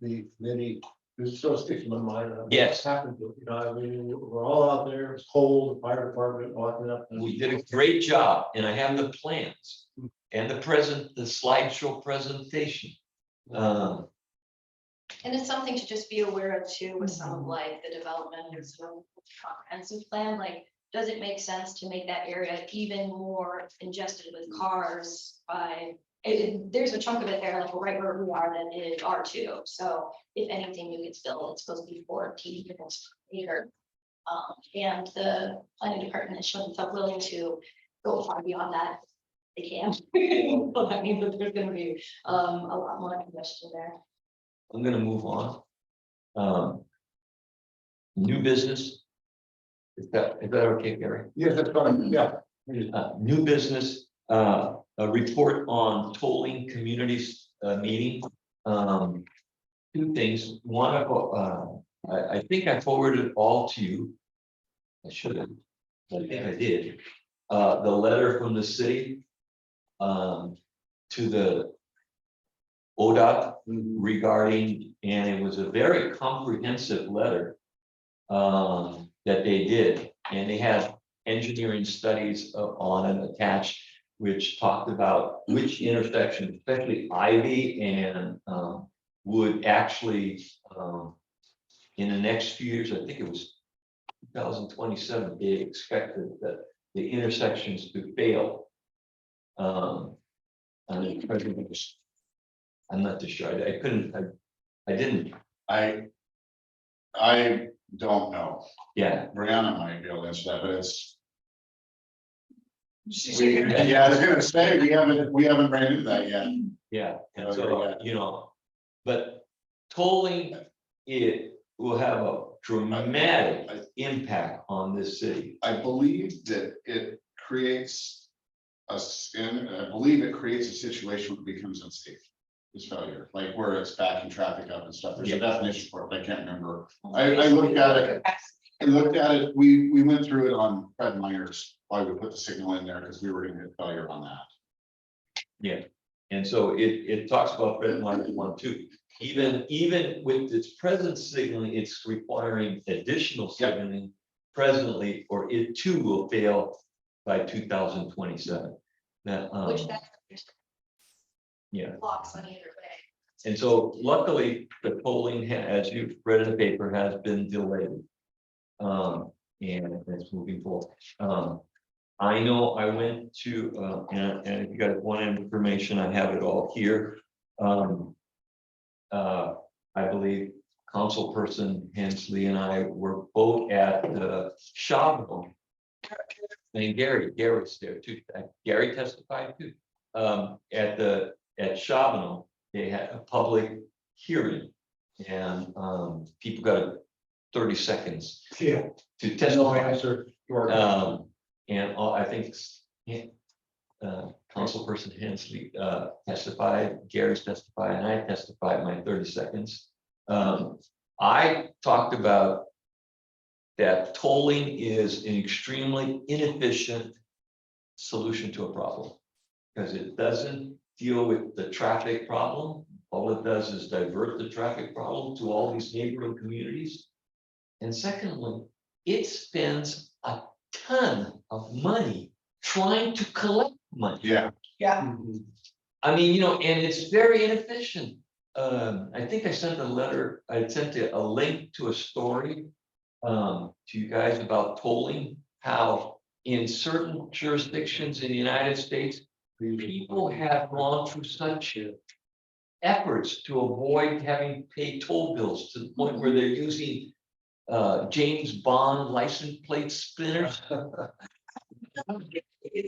Speaker 3: the committee, this sort of sticks in my mind.
Speaker 1: Yes.
Speaker 3: Happened, I mean, we're all out there, it's cold, the fire department walking up. and-
Speaker 1: We did a great job, and I have the plans and the slideshow presentation.
Speaker 8: And it's something to just be aware of too, with some of like the development of some comprehensive plan, like, does it make sense to make that area even more congested with cars by? There's a chunk of it there, like right where we are, that is R2, so if anything new gets built, it's supposed to be 14 units per acre. And the planning department has shown themselves willing to go far beyond that. They can, but that means that there's gonna be a lot more congestion there.
Speaker 1: I'm gonna move on. New business. Is that okay, Gary?
Speaker 3: Yes, that's fine, yeah.
Speaker 1: New business, a report on tolling communities, meeting. Two things, one of, I think I forwarded it all to you. I should have, I think I did. The letter from the city. To the ODOT regarding, and it was a very comprehensive letter. That they did, and they had engineering studies on it attached, which talked about which intersection, especially Ivy and would actually in the next few years, I think it was 2027, they expected that the intersections to fail. I mean, I'm not too sure, I couldn't, I didn't,
Speaker 4: I don't know.
Speaker 1: yeah.
Speaker 4: Brianna might be able to answer that, but it's.
Speaker 5: She's
Speaker 4: We,
Speaker 5: shaking.
Speaker 4: yeah, I was gonna say, we haven't ran into that yet.
Speaker 1: Yeah, and
Speaker 4: Oh,
Speaker 1: so,
Speaker 4: yeah.
Speaker 1: but tolling, it will have a dramatic impact on this city.
Speaker 4: I believe that it creates and I believe it creates a situation where it becomes unsafe. This failure, like where it's backing traffic up and stuff. There's a definition for it, but I can't remember. I looked at it. We went through it on Fred Meyer's, why we put the signal in there, because we were gonna get failure on that.
Speaker 1: Yeah, and so it talks about Red Line 1, 2. Even with its present signaling, it's requiring additional signaling presently, or it too will fail by 2027. That,
Speaker 8: Which that's
Speaker 1: yeah.
Speaker 8: blocks on either way.
Speaker 1: And so luckily, the polling, as you've read in the paper, has been delayed. And it's moving forward. I know I went to, and if you guys want information, I have it all here. I believe Councilperson Hensley and I were both at the Charbonneau. And Gary was there too. Gary testified too. At Charbonneau, they had a public hearing, and people got 30 seconds
Speaker 3: Yeah.
Speaker 1: to
Speaker 3: No
Speaker 1: testify.
Speaker 3: answer.
Speaker 1: And I think Councilperson Hensley testified, Gary's testified, and I testified my 30 seconds. I talked about that tolling is an extremely inefficient solution to a problem, because it doesn't deal with the traffic problem. All it does is divert the traffic problem to all these neighboring communities. And secondly, it spends a ton of money trying to collect money.
Speaker 4: Yeah,
Speaker 5: Yeah,
Speaker 1: I mean, and it's very inefficient. I think I sent a letter, I sent a link to a story to you guys about tolling, how in certain jurisdictions in the United States, people have gone through such efforts to avoid having to pay toll bills to the point where they're using James Bond license plate spinners.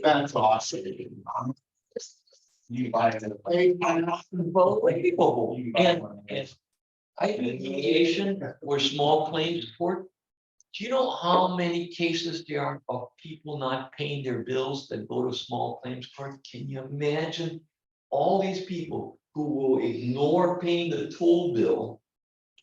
Speaker 2: That's awesome.
Speaker 3: You buy it.
Speaker 1: Unbelievable. And I think mediation or small claims court. Do you know how many cases there are of people not paying their bills that go to small claims court? Can you imagine all these people who will ignore paying the toll bill?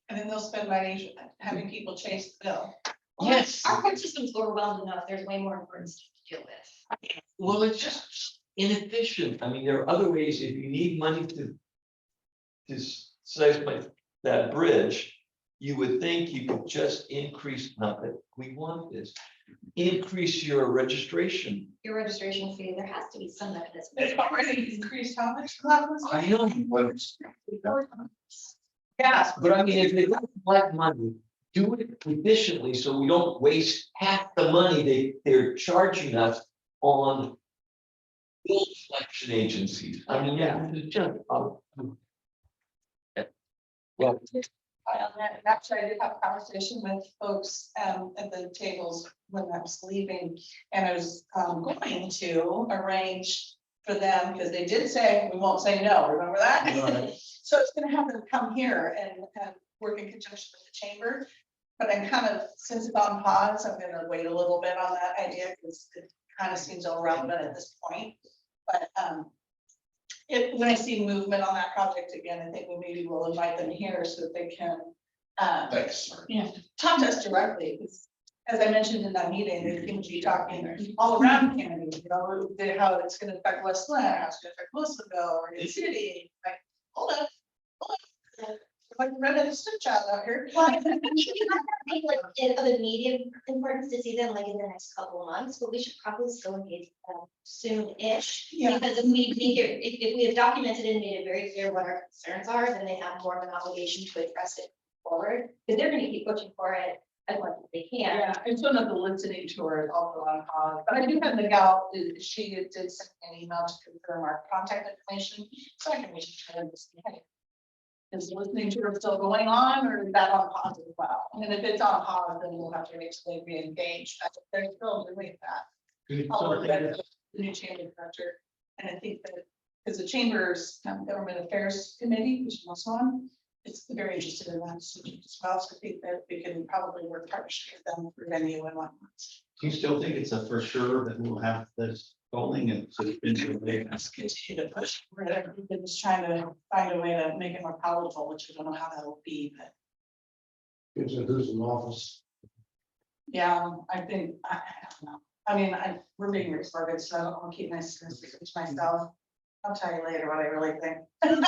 Speaker 7: And then they'll spend money having people chase the bill.
Speaker 1: Yes.
Speaker 8: Our court system's overwhelmed enough, there's way more important stuff to deal with.
Speaker 1: Well, it's just inefficient. I mean, there are other ways, if you need money to size that bridge, you would think you could just increase, not that we want this, increase your registration.
Speaker 8: Your registration fee, there has to be some mechanism.
Speaker 7: It's already increased how much?
Speaker 1: I know.
Speaker 7: Yes,
Speaker 1: But I mean, if they don't collect money, do it efficiently so we don't waste half the money they're charging us on bill collection agencies. I mean, yeah, it's just. Well,
Speaker 7: on that. Actually, I did have a conversation with folks at the tables when I was leaving. And I was going to arrange for them, because they did say, we won't say no, remember that?
Speaker 3: Right.
Speaker 7: So it's gonna have them come here and work in conjunction with the chamber. But I'm kind of, since it's on pause, I'm gonna wait a little bit on that idea, because it kind of seems irrelevant at this point. But when I see movement on that project again, I think we maybe will invite them here so that they can
Speaker 4: Thanks.
Speaker 7: talk to us directly, because as I mentioned in that meeting, they can be talking all around Kennedy, you know, how it's gonna affect Westland, how it's gonna affect Wilsonville or the city, like, hold on. Like red and stepchild out here.
Speaker 8: Well, I think like of immediate importance to see them like in the next couple of months, but we should probably still engage them soon-ish.
Speaker 7: Yeah.
Speaker 8: Because if we have documented and made it very clear what our concerns are, then they have more of an obligation to address it forward. Because they're gonna keep pushing for it as much as they can.
Speaker 7: Yeah, and so not the listening tour is also on pause, but I do have the gal, she did send me an email to confirm our contact information, so I can reach out and just, hey. Is the listening tour still going on, or is that on pause as well? And if it's on pause, then we'll have to make sure they re-engage, they're still doing that. I'll look at the new chamber director, and I think that, because the chamber's government affairs committee, which is also on, it's very interested in that subject as well, so I think that we can probably work partnership with them for venue and whatnot.
Speaker 2: Do you still think it's a for sure that we'll have this polling and so it's been delayed?
Speaker 7: Let's continue to push for it. Everybody's just trying to find a way to make it more palatable, which I don't know how that will be, but
Speaker 3: Who's in office?
Speaker 7: yeah, I think, I don't know. I mean, we're being recorded, so I'll keep my secrets to myself. I'll tell you later what I really think.
Speaker 1: the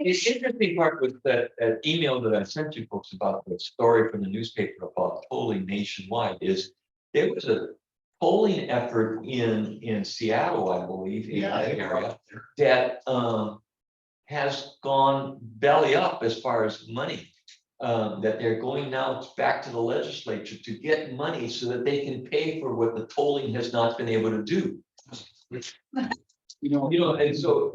Speaker 1: interesting part was that email that I sent you folks about the story from the newspaper about polling nationwide is there was a polling effort in Seattle, I believe, in that area that has gone belly up as far as money. That they're going now back to the legislature to get money so that they can pay for what the tolling has not been able to do. You know, and so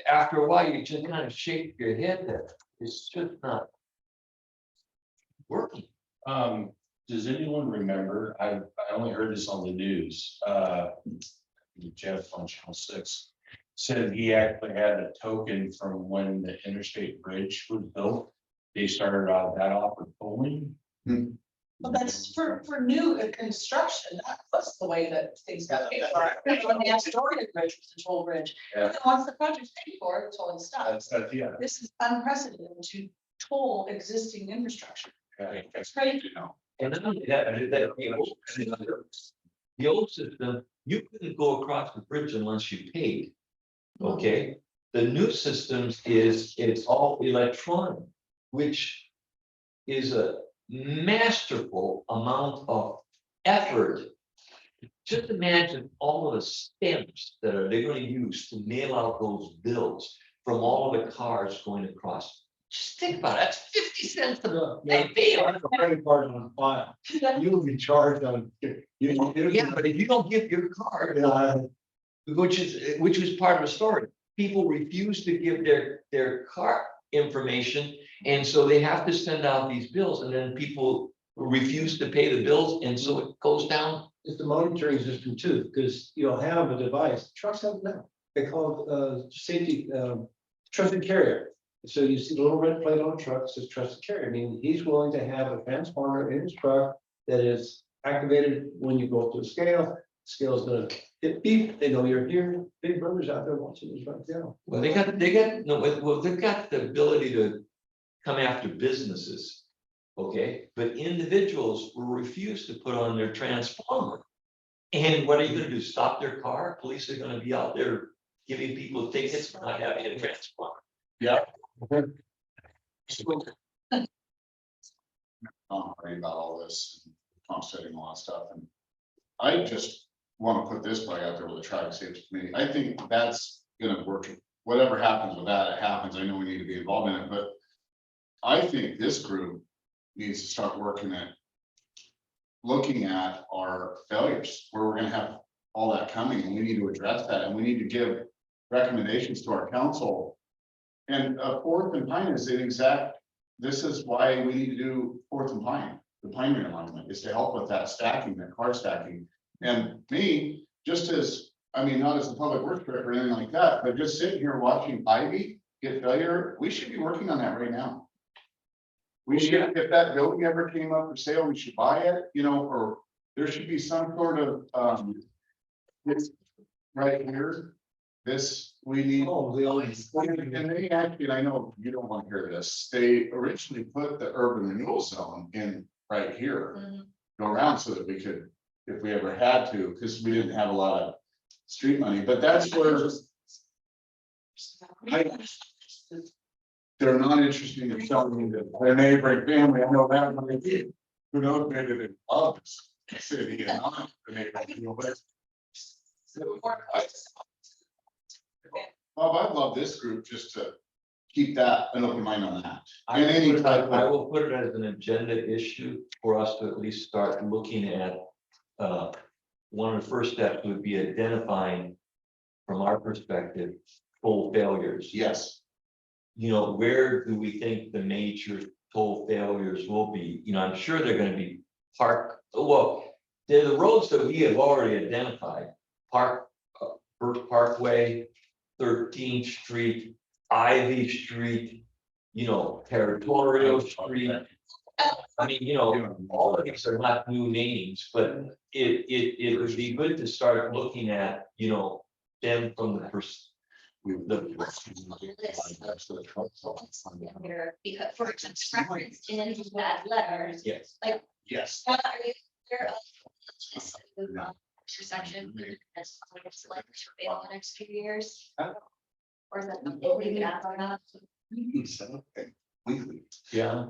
Speaker 1: after a while, you just kind of shake your head that it's just not working.
Speaker 10: Does anyone remember, I only heard this on the news, Jeff on Channel 6 said he actually had a token from when the interstate bridge was built. They started out that off with tolling.
Speaker 7: Well, that's for new construction, that's the way that things got paid for. When the Astoria Bridge was the toll bridge, and then once the project's paid for, the tolling stops.
Speaker 10: Yeah.
Speaker 7: This is unprecedented to toll existing infrastructure.
Speaker 10: That's
Speaker 7: crazy.
Speaker 1: And not only that, the old system, you couldn't go across the bridge unless you paid. Okay, the new systems it's all electronic, which is a masterful amount of effort. Just imagine all of the stamps that they're going to use to mail out those bills from all of the cars going across Just think about it, that's 50 cents to the,
Speaker 3: Yeah,
Speaker 1: they pay
Speaker 3: I have a credit card on file. You will be charged on.
Speaker 1: Yeah, but if you don't give your card,
Speaker 3: Yeah,
Speaker 1: which was part of the story. People refuse to give their card information, and so they have to send out these bills, and then people refuse to pay the bills, and so it goes down.
Speaker 3: it's the monitoring system too, because you'll have a device, trucks have it now. They call it safety, trusted carrier. So you see the little red plate on the truck, it says trusted carrier. I mean, he's willing to have a transponder in his truck that is activated when you go up to a scale. Scale's gonna hit beep, they know you're here. Big Brother's out there watching this right now.
Speaker 1: Well, they've got the ability to come after businesses. Okay, but individuals will refuse to put on their transponder. And what are you gonna do? Stop their car? Police are gonna be out there giving people tickets for not having a transponder.
Speaker 4: Yeah. I'm worried about all this, concentrating a lot of stuff, and I just want to put this plug out there with the traffic safety committee. I think that's gonna work. Whatever happens with that, it happens. I know we need to be involved in it, but I think this group needs to start working at looking at our failures, where we're gonna have all that coming, and we need to address that, and we need to give recommendations to our council. And Fourth and Pine is the exact, this is why we need to do Fourth and Pine, the Pine Alignment, is to help with that stacking, that car stacking. And me, just as, I mean, not as a public works director or anything like that, but just sitting here watching Ivy get failure, we should be working on that right now. We should, if that building ever came up for sale, we should buy it, you know, or there should be some sort of, this right here. This, we need.
Speaker 3: Oh, the only.
Speaker 4: And they actually, I know you don't want to hear this, they originally put the urban renewal zone in right here.
Speaker 7: Mhm.
Speaker 4: Go around so that we could, if we ever had to, because we didn't have a lot of street money, but that's where. They're not interested in selling to their neighboring family, I know that when they did. Who knows, maybe they love this city and not the neighboring, but. Bob, I'd love this group just to keep that, an open mind on that.
Speaker 1: I
Speaker 4: And any type
Speaker 1: I
Speaker 4: of,
Speaker 1: will put it as an agenda issue for us to at least start looking at. One of the first steps would be identifying, from our perspective, toll failures.
Speaker 4: yes,
Speaker 1: You know, where do we think the major toll failures will be? You know, I'm sure they're gonna be they're the roads that we have already identified. Burke Parkway, 13th Street, Ivy Street, you know, Territorial Street. I mean, you know, all of these are not new names, but it would be good to start looking at, you know, them from the first.
Speaker 8: Here, because for reference in that letter,
Speaker 1: Yes.
Speaker 4: yes.
Speaker 8: are you aware of this intersection that's like to fail the next few years? Or is that something we could add or not?
Speaker 4: Weekly,
Speaker 1: Yeah.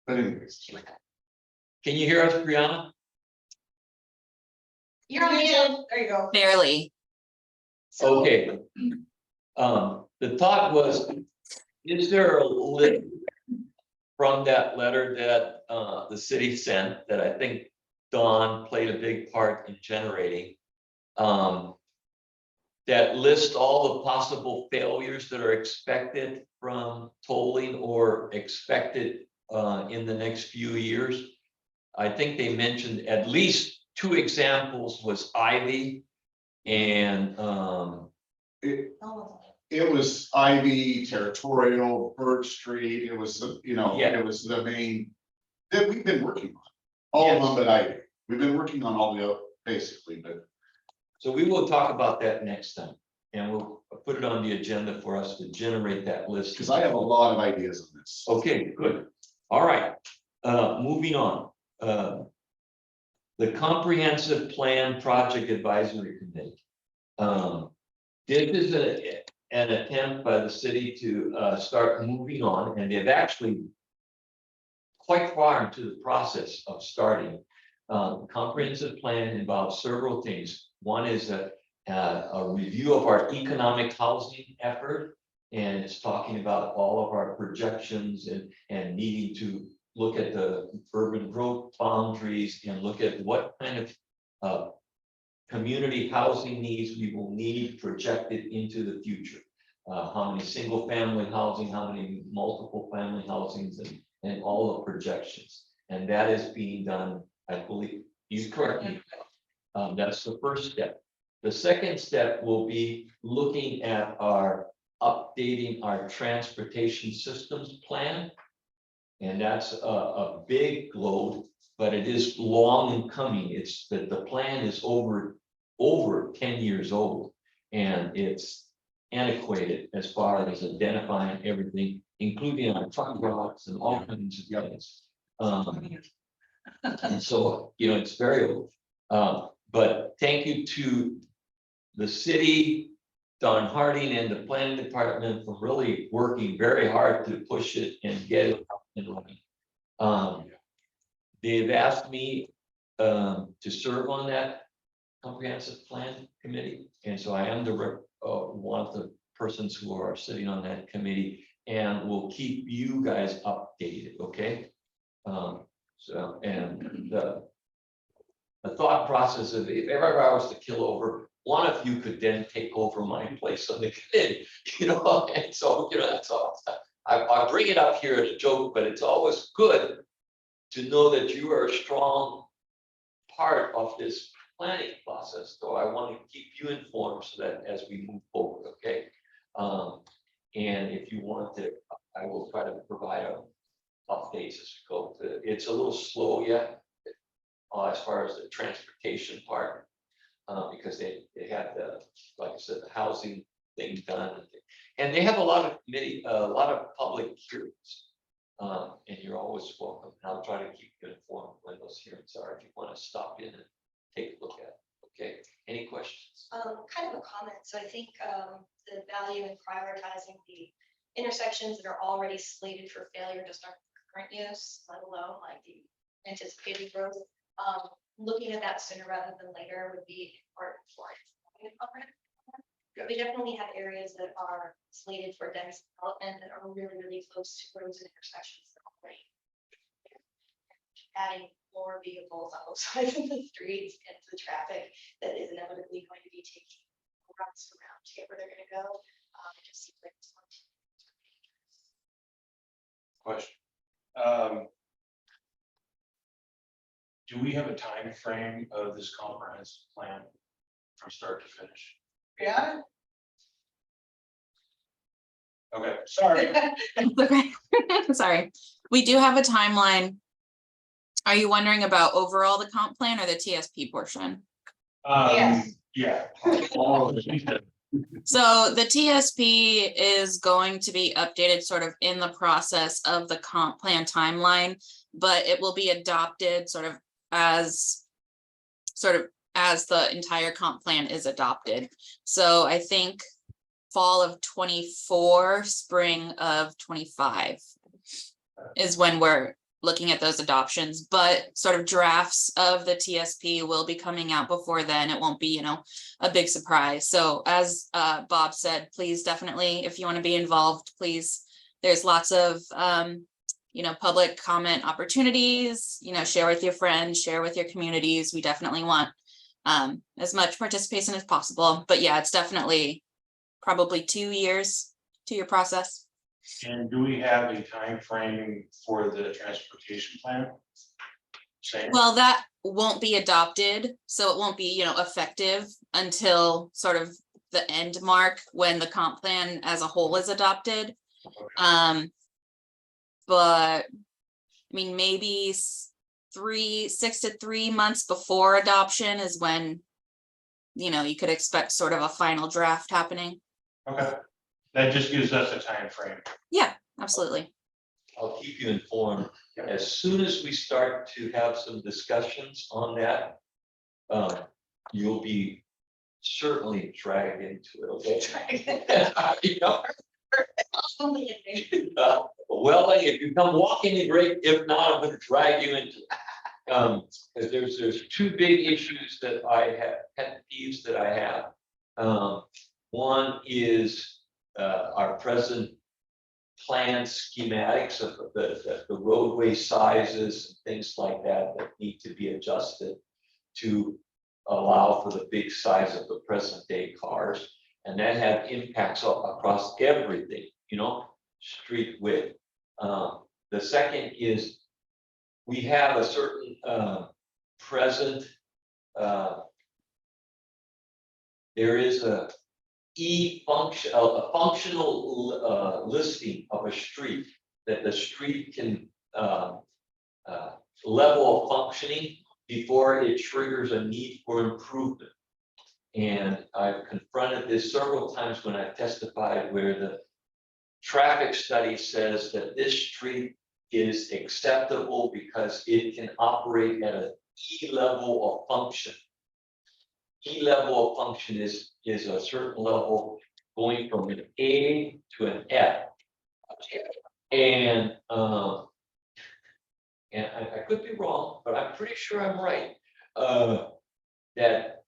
Speaker 4: but anyways.
Speaker 1: Can you hear us, Brianna?
Speaker 7: You're on mute. There you go.
Speaker 6: Barely.
Speaker 8: So-
Speaker 1: Okay. The thought was, is there a list from that letter that the city sent that I think Dawn played a big part in generating? That list all the possible failures that are expected from tolling or expected in the next few years. I think they mentioned at least 2 examples was Ivy and
Speaker 4: It was Ivy, Territorial, Birch Street, it was, you know,
Speaker 1: Yeah.
Speaker 4: it was the main. That we've been working on, all of them, but Ivy, we've been working on all the, basically, but.
Speaker 1: so we will talk about that next time. And we'll put it on the agenda for us to generate that list.
Speaker 4: Because I have a lot of ideas on this.
Speaker 1: Okay, good. All right, moving on. The Comprehensive Plan Project Advisory Committee. This is an attempt by the city to start moving on, and they've actually quite far into the process of starting. Comprehensive plan involves several things. One is a review of our economic housing effort And it's talking about all of our projections and needing to look at the urban growth boundaries and look at what kind of community housing needs we will need projected into the future. How many single family housing, how many multiple family housings, and all the projections. And that is being done, I believe, you correct me. That's the first step. The second step will be looking at updating our transportation systems plan. And that's a big load, but it is long in coming. It's that the plan is over 10 years old, and it's antiquated as far as identifying everything, including our truck routes and all kinds of things. And so, it's very old. But thank you to the city, Don Harding, and the planning department for really working very hard to push it and get it up and running. They've asked me to serve on that comprehensive plan committee, and so I am one of the persons who are sitting on that committee, and will keep you guys updated, okay? So, and the thought process of if ever I was to kill over, one of you could then take over my place on the committee, and so, that's all. I bring it up here as a joke, but it's always good to know that you are a strong part of this planning process. So I want to keep you informed so that as we move forward, okay? And if you want to, I will try to provide updates as we go. It's a little slow yet as far as the transportation part, because they have the, like I said, the housing thing done. And they have a lot of public hearings. And you're always welcome. And I'll try to keep you informed when those hearings are, if you want to stop in and take a look at it. Okay, any questions?
Speaker 8: Kind of a comment. So I think the value in prioritizing the intersections that are already slated for failure to start current use, let alone like the anticipated growth. Looking at that sooner rather than later would be important for it. We definitely have areas that are slated for dense development that are really, really close to roads and intersections that are already. Adding more vehicles on both sides of the streets and the traffic that is inevitably going to be taking routes around to get where they're going to go. It just seems like it's one too
Speaker 10: Question. Do we have a time frame of this comprehensive plan from start to finish?
Speaker 5: Yeah.
Speaker 10: Okay, sorry.
Speaker 6: Okay. Sorry. We do have a timeline. Are you wondering about overall the comp plan or the TSP portion?
Speaker 5: Yes.
Speaker 10: Yeah.
Speaker 6: So the TSP is going to be updated sort of in the process of the comp plan timeline, but it will be adopted sort of as the entire comp plan is adopted. So I think fall of 24, spring of 25 is when we're looking at those adoptions, but sort of drafts of the TSP will be coming out before then. It won't be, a big surprise. So as Bob said, please definitely, if you want to be involved, please, there's lots of, public comment opportunities, share with your friends, share with your communities. We definitely want as much participation as possible, but yeah, it's definitely probably 2 years to your process.
Speaker 10: And do we have a time frame for the transportation plan? Same.
Speaker 6: Well, that won't be adopted, so it won't be, effective until sort of the end mark when the comp plan as a whole is adopted.
Speaker 10: Okay.
Speaker 6: But I mean, maybe 6 to 3 months before adoption is when, you could expect sort of a final draft happening.
Speaker 10: Okay, that just gives us a time frame.
Speaker 6: Yeah, absolutely.
Speaker 1: I'll keep you informed. As soon as we start to have some discussions on that, you'll be certainly dragged into it, okay? Well, if you come walking in, great. If not, I'm gonna drag you into it. Because there's two big issues that I have, pet peeves that I have. One is our present plan schematics of the roadway sizes, and things like that, that need to be adjusted to allow for the big size of the present day cars. And that have impacts across everything, you know, street width. The second is we have a certain present, there is a functional listing of a street that the street can level of functioning before it triggers a need for improvement. And I've confronted this several times when I've testified where the traffic study says that this street is acceptable because it can operate at an E level of function. E level of function is a certain level going from an A to an F. And I could be wrong, but I'm pretty sure I'm right. That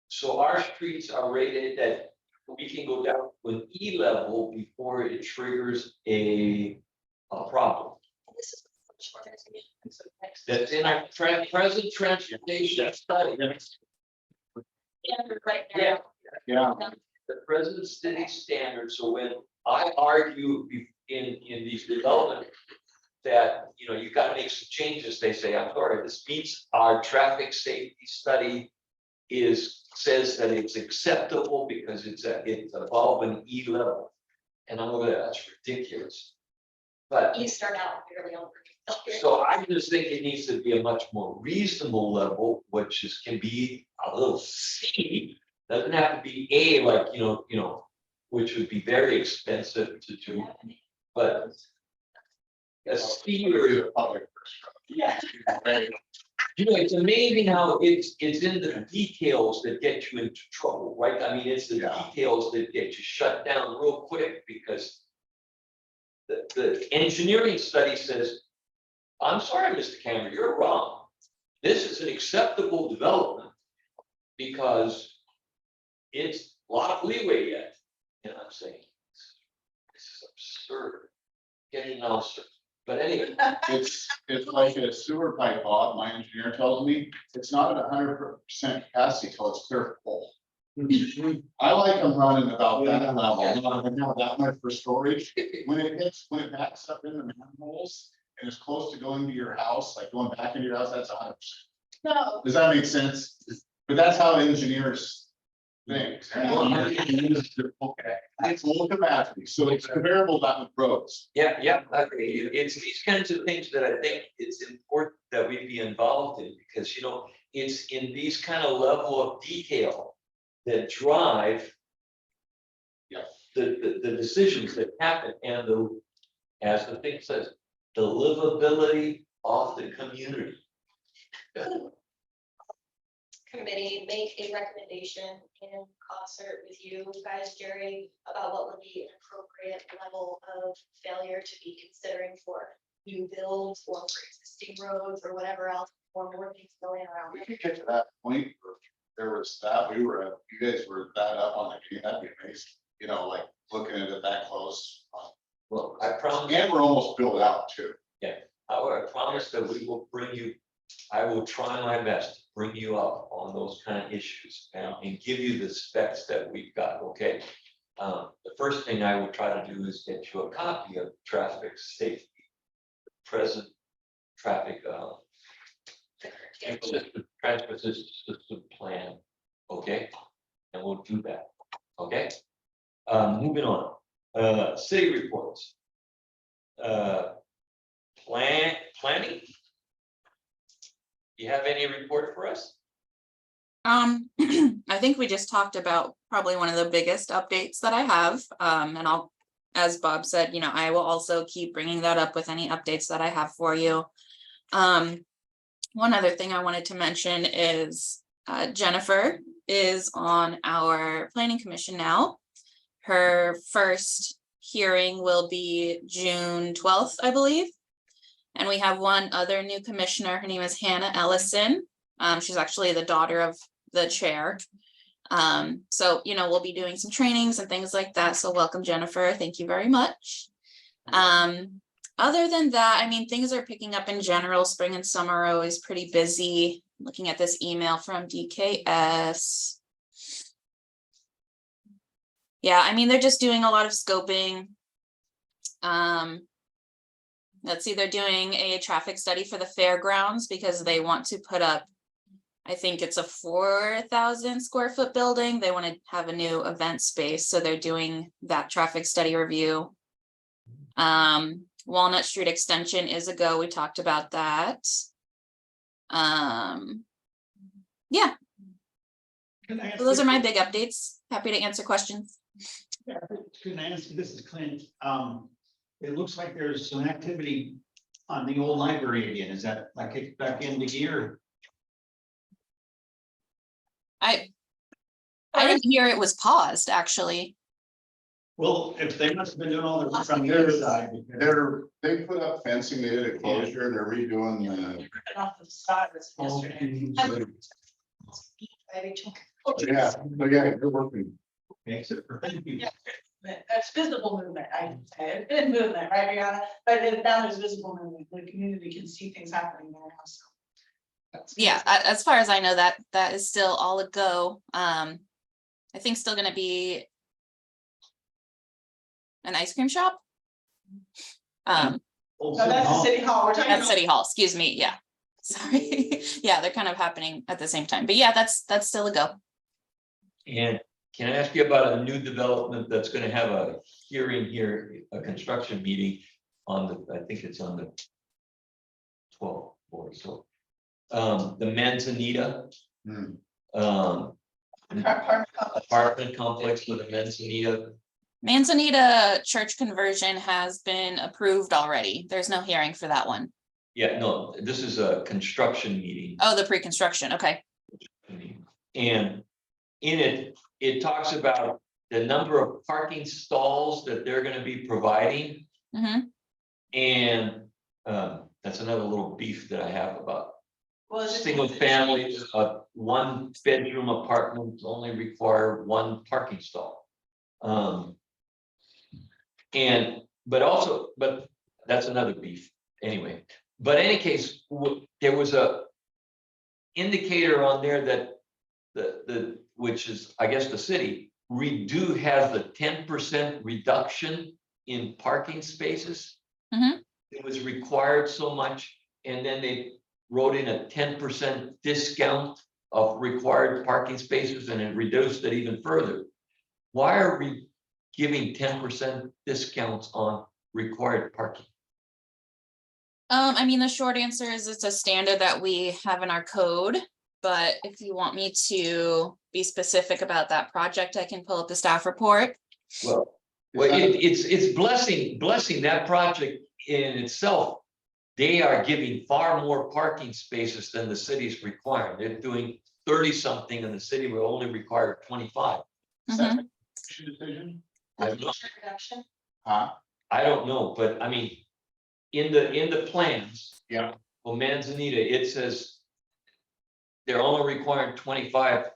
Speaker 1: so our streets are rated that we can go down to an E level before it triggers a problem.
Speaker 8: This is much more organization.
Speaker 1: That's in our present transportation study.
Speaker 8: Standard right
Speaker 1: Yeah.
Speaker 8: now.
Speaker 4: Yeah,
Speaker 1: The present city standard, so when I argue in these development that, you know, you gotta make some changes, they say, I'm sorry, this meets our traffic safety study says that it's acceptable because it's above an E level. And I'm like, that's ridiculous. But
Speaker 8: You start out fairly over.
Speaker 1: so I just think it needs to be a much more reasonable level, which can be a little C. Doesn't have to be A, like, you know, which would be very expensive to do, but a C or,
Speaker 4: public.
Speaker 8: Yeah.
Speaker 1: you know, it's amazing how it's in the details that get you into trouble, right? I mean, it's the
Speaker 4: Yeah.
Speaker 1: details that get you shut down real quick because the engineering study says, I'm sorry, Mr. Cameron, you're wrong. This is an acceptable development because it's a lot of leeway yet. And I'm saying, this is absurd. Getting ulcer. But anyway,
Speaker 4: It's like a sewer pipe, Bob, my engineer tells me, it's not at 100% capacity till it's clear full. I like them running about that level, not that much for storage. When it backs up in the manholes and it's close to going to your house, like going back into your house, that's 100%.
Speaker 8: No.
Speaker 4: Does that make sense? But that's how engineers think.
Speaker 1: okay.
Speaker 4: It's low capacity, so it's comparable to that with roads.
Speaker 1: Yeah, I agree. It's these kinds of things that I think it's important that we be involved in because, you know, it's in these kind of level of detail that drive the decisions that happen and as the thing says, the livability of the community.
Speaker 8: Committee make a recommendation in concert with you guys, Jerry, about what would be an appropriate level of failure to be considering for new builds or for existing roads or whatever else, or more things going around.
Speaker 4: We could get to that point where there was that, you guys were that up on the game, that'd be amazing. You know, like looking at it that close.
Speaker 1: Well, I promise.
Speaker 4: And we're almost built out too.
Speaker 1: I promise that we will bring you, I will try my best to bring you up on those kind of issues and give you the specs that we've got, okay? The first thing I will try to do is get you a copy of traffic safety, present traffic, transportation system plan, okay? And we'll do that, okay? Moving on, city reports. Planning? Do you have any report for us?
Speaker 6: I think we just talked about probably one of the biggest updates that I have, and I'll, as Bob said, you know, I will also keep bringing that up with any updates that I have for you. One other thing I wanted to mention is Jennifer is on our planning commission now. Her first hearing will be June 12th, I believe. And we have one other new commissioner. Her name is Hannah Ellison. She's actually the daughter of the chair. So, we'll be doing some trainings and things like that. So welcome, Jennifer. Thank you very much. Other than that, I mean, things are picking up in general. Spring and summer are always pretty busy. Looking at this email from DKS. Yeah, I mean, they're just doing a lot of scoping. Let's see, they're doing a traffic study for the fairgrounds because they want to put up, I think it's a 4,000 square foot building. They want to have a new event space. So they're doing that traffic study review. Walnut Street Extension is a go. We talked about that. Yeah,
Speaker 2: Can I ask
Speaker 6: so those
Speaker 2: you-
Speaker 6: are my big updates. Happy to answer questions.
Speaker 2: Yeah, Can I ask you, this is Clint, it looks like there's some activity on the old library again, is that like kicked back into gear?
Speaker 6: I didn't hear it was paused, actually.
Speaker 2: Well, if they must have been doing all the work on the other side. because-
Speaker 4: They put up fencing, they did a closure, they're redoing
Speaker 7: Off the side yesterday.
Speaker 4: yeah, so yeah, they're working.
Speaker 2: Okay, so, thank you.
Speaker 7: Yeah. That's visible movement, I can say, it's been movement, right, Brianna? But now there's visible movement, the community can see things happening there now, so. that's good.
Speaker 6: Yeah, as far as I know, that is still all a go. I think still gonna be an ice cream shop.
Speaker 2: Old
Speaker 7: No, that's the
Speaker 2: Hall.
Speaker 7: city hall, we're talking
Speaker 6: At
Speaker 7: about.
Speaker 6: City Hall, excuse me, yeah, sorry. Yeah, they're kind of happening at the same time, but yeah, that's still a go.
Speaker 1: And can I ask you about a new development that's gonna have a hearing here, a construction meeting on the, I think it's on the 12th or so. The Manzanita.
Speaker 4: Hmm.
Speaker 1: Apartment complex with a Manzanita.
Speaker 6: Manzanita church conversion has been approved already. There's no hearing for that one.
Speaker 1: Yeah, no, this is a construction meeting.
Speaker 6: Oh, the pre-construction, okay.
Speaker 1: And in it, it talks about the number of parking stalls that they're gonna be providing.
Speaker 6: Mhm.
Speaker 1: And that's another little beef that I have about
Speaker 7: Well, is it-
Speaker 1: single family, one bedroom apartments only require one parking stall. But that's another beef anyway. But in any case, there was a indicator on there that which is, I guess, the city, has the 10% reduction in parking spaces.
Speaker 6: Mhm.
Speaker 1: It was required so much, and then they wrote in a 10% discount of required parking spaces, and it reduced it even further. Why are we giving 10% discounts on required parking?
Speaker 6: I mean, the short answer is it's a standard that we have in our code, but if you want me to be specific about that project, I can pull up the staff report.
Speaker 1: Well, it's blessing that project in itself. They are giving far more parking spaces than the city's requiring. They're doing 30-something and the city will only require 25.
Speaker 6: Mhm.
Speaker 4: Decision?
Speaker 1: I don't know.
Speaker 8: Reduction.
Speaker 4: Huh?
Speaker 1: I don't know, but I mean, in the plans.
Speaker 4: Yeah.
Speaker 1: For Manzanita, it says they're only requiring 25.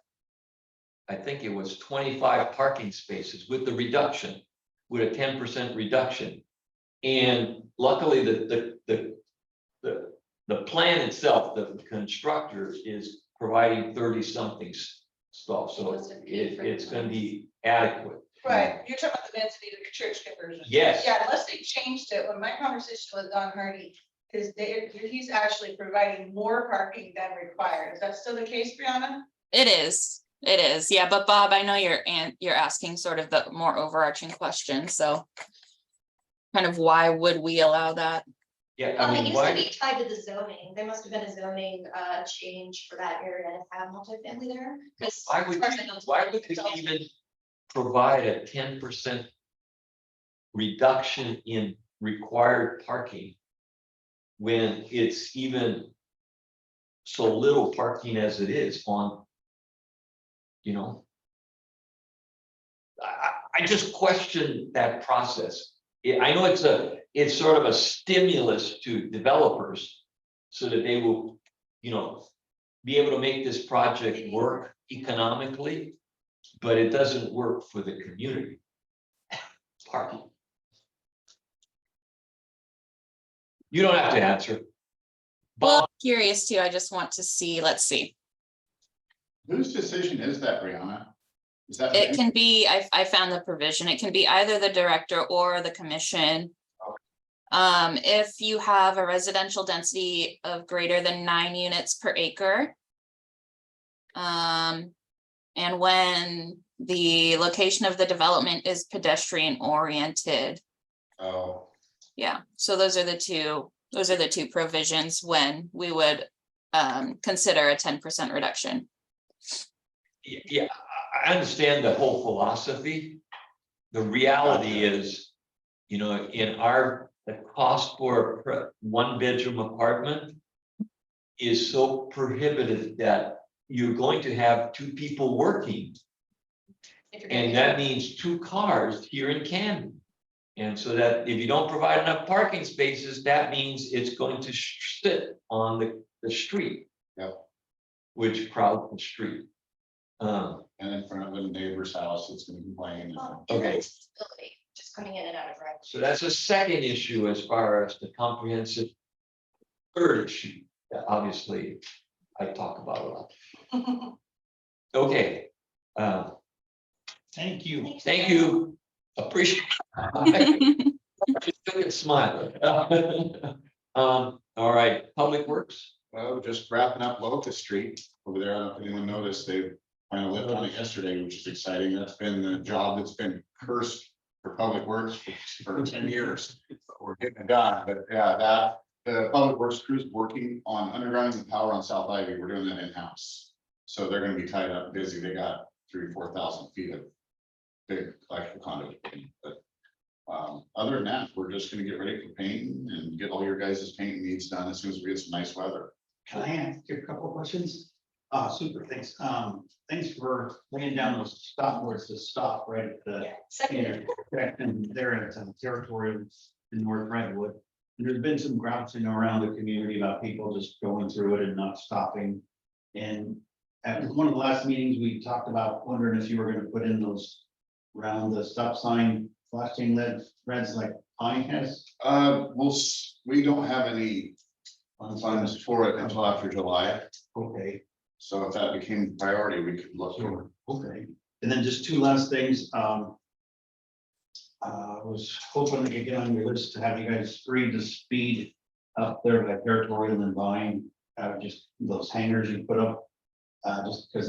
Speaker 1: I think it was 25 parking spaces with the reduction, with a 10% reduction. And luckily, the plan itself, the constructor is providing 30-something stalls, so it's gonna be adequate.
Speaker 7: Right, you're talking about the density of the church conversion.
Speaker 1: Yes.
Speaker 7: Yeah, unless they changed it, when my conversation with Don Hardy, he's actually providing more parking than required. Is that still the case, Brianna?
Speaker 6: It is, yeah, but Bob, I know you're asking sort of the more overarching question, so. Kind of why would we allow that?
Speaker 1: Yeah,
Speaker 8: It
Speaker 1: I mean,
Speaker 8: used to
Speaker 1: why,
Speaker 8: be tied to the zoning. There must have been a zoning change for that area to have multifamily there. 'Cause
Speaker 1: why would we even provide a 10% reduction in required parking when it's even so little parking as it is on, you know? I just question that process. I know it's sort of a stimulus to developers so that they will, be able to make this project work economically. but it doesn't work for the community. Parking. You don't have to answer.
Speaker 6: Well,
Speaker 1: Bob,
Speaker 6: I'm curious too. I just want to see, let's see.
Speaker 4: Whose decision is that, Brianna? Is that?
Speaker 6: It can be, I found the provision. It can be either the director or the commission. If you have a residential density of greater than 9 units per acre. And when the location of the development is pedestrian oriented.
Speaker 4: Oh,
Speaker 6: Yeah, so those are the two provisions when we would consider a 10% reduction.
Speaker 1: yeah, I understand the whole philosophy. The reality is, you know, the cost for a one-bedroom apartment is so prohibitive that you're going to have 2 people working.
Speaker 8: If you're gonna
Speaker 1: And
Speaker 8: be-
Speaker 1: that means 2 cars here in Camden. And so that if you don't provide enough parking spaces, that means it's going to sit on the street.
Speaker 4: Yep.
Speaker 1: Which crowds the street.
Speaker 4: and in front of a neighbor's house, it's gonna complain.
Speaker 1: Okay.
Speaker 8: Accessibility, just coming in and out of right.
Speaker 1: So that's a second issue as far as the comprehensive third issue that obviously I talk about a lot. Okay,
Speaker 2: Thank you.
Speaker 1: thank you. Appreciate. Just took a smile. All right, Public Works.
Speaker 4: Well, just wrapping up Locust Street over there. I don't know if anyone noticed, they kind of lived on it yesterday, which is exciting. That's been the job that's been cursed for Public Works for 10 years. But we're getting it done, but yeah, the Public Works crew is working on undergrounding the power on South Ivy. We're doing that in-house. So they're gonna be tied up busy. They got 3,000 or 4,000 feet of big electrical conduit. But other than that, we're just gonna get ready for painting and get all your guys' painting needs done as soon as we get some nice weather.
Speaker 2: Can I ask you a couple of questions? Super, thanks. Thanks for laying down those stop words to stop right at the
Speaker 8: Yeah, second.
Speaker 2: intersection there at Territorial in North Redwood. And there's been some grouching around the community about people just going through it and not stopping. And at one of the last meetings, we talked about wondering if you were gonna put in those around the stop sign flashing reds like Pine has.
Speaker 4: We don't have any funds for it until after July.
Speaker 2: Okay.
Speaker 4: So if that became a priority, we could look over.
Speaker 2: Sure, okay. And then just 2 last things. I was hoping to get on your list to have you guys free to speed up there by Territorial and Vine. Just those hangers you put up. Just because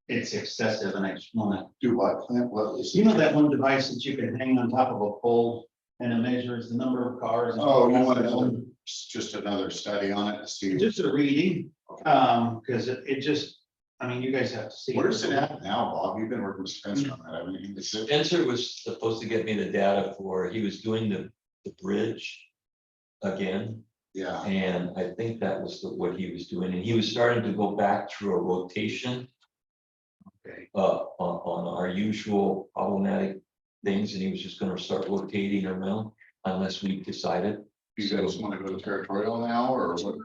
Speaker 2: it's excessive and I just wanna.
Speaker 4: Do what, Clint? What is?
Speaker 2: You know that one device that you can hang on top of a pole and it measures the number of cars?
Speaker 4: Oh, you want another, just another study on it to see.
Speaker 2: Just a reading, because it just, I mean, you guys have to see.
Speaker 4: Where's it at now, Bob? You've been working with Spencer on that, haven't you? Is it-
Speaker 1: Spencer was supposed to get me the data he was doing the bridge again.
Speaker 4: Yeah,
Speaker 1: And I think that was what he was doing, and he was starting to go back through a rotation.
Speaker 2: Okay.
Speaker 1: On our usual problematic things, and he was just gonna start rotating around unless we decided.
Speaker 4: you guys want to go to Territorial now, or what?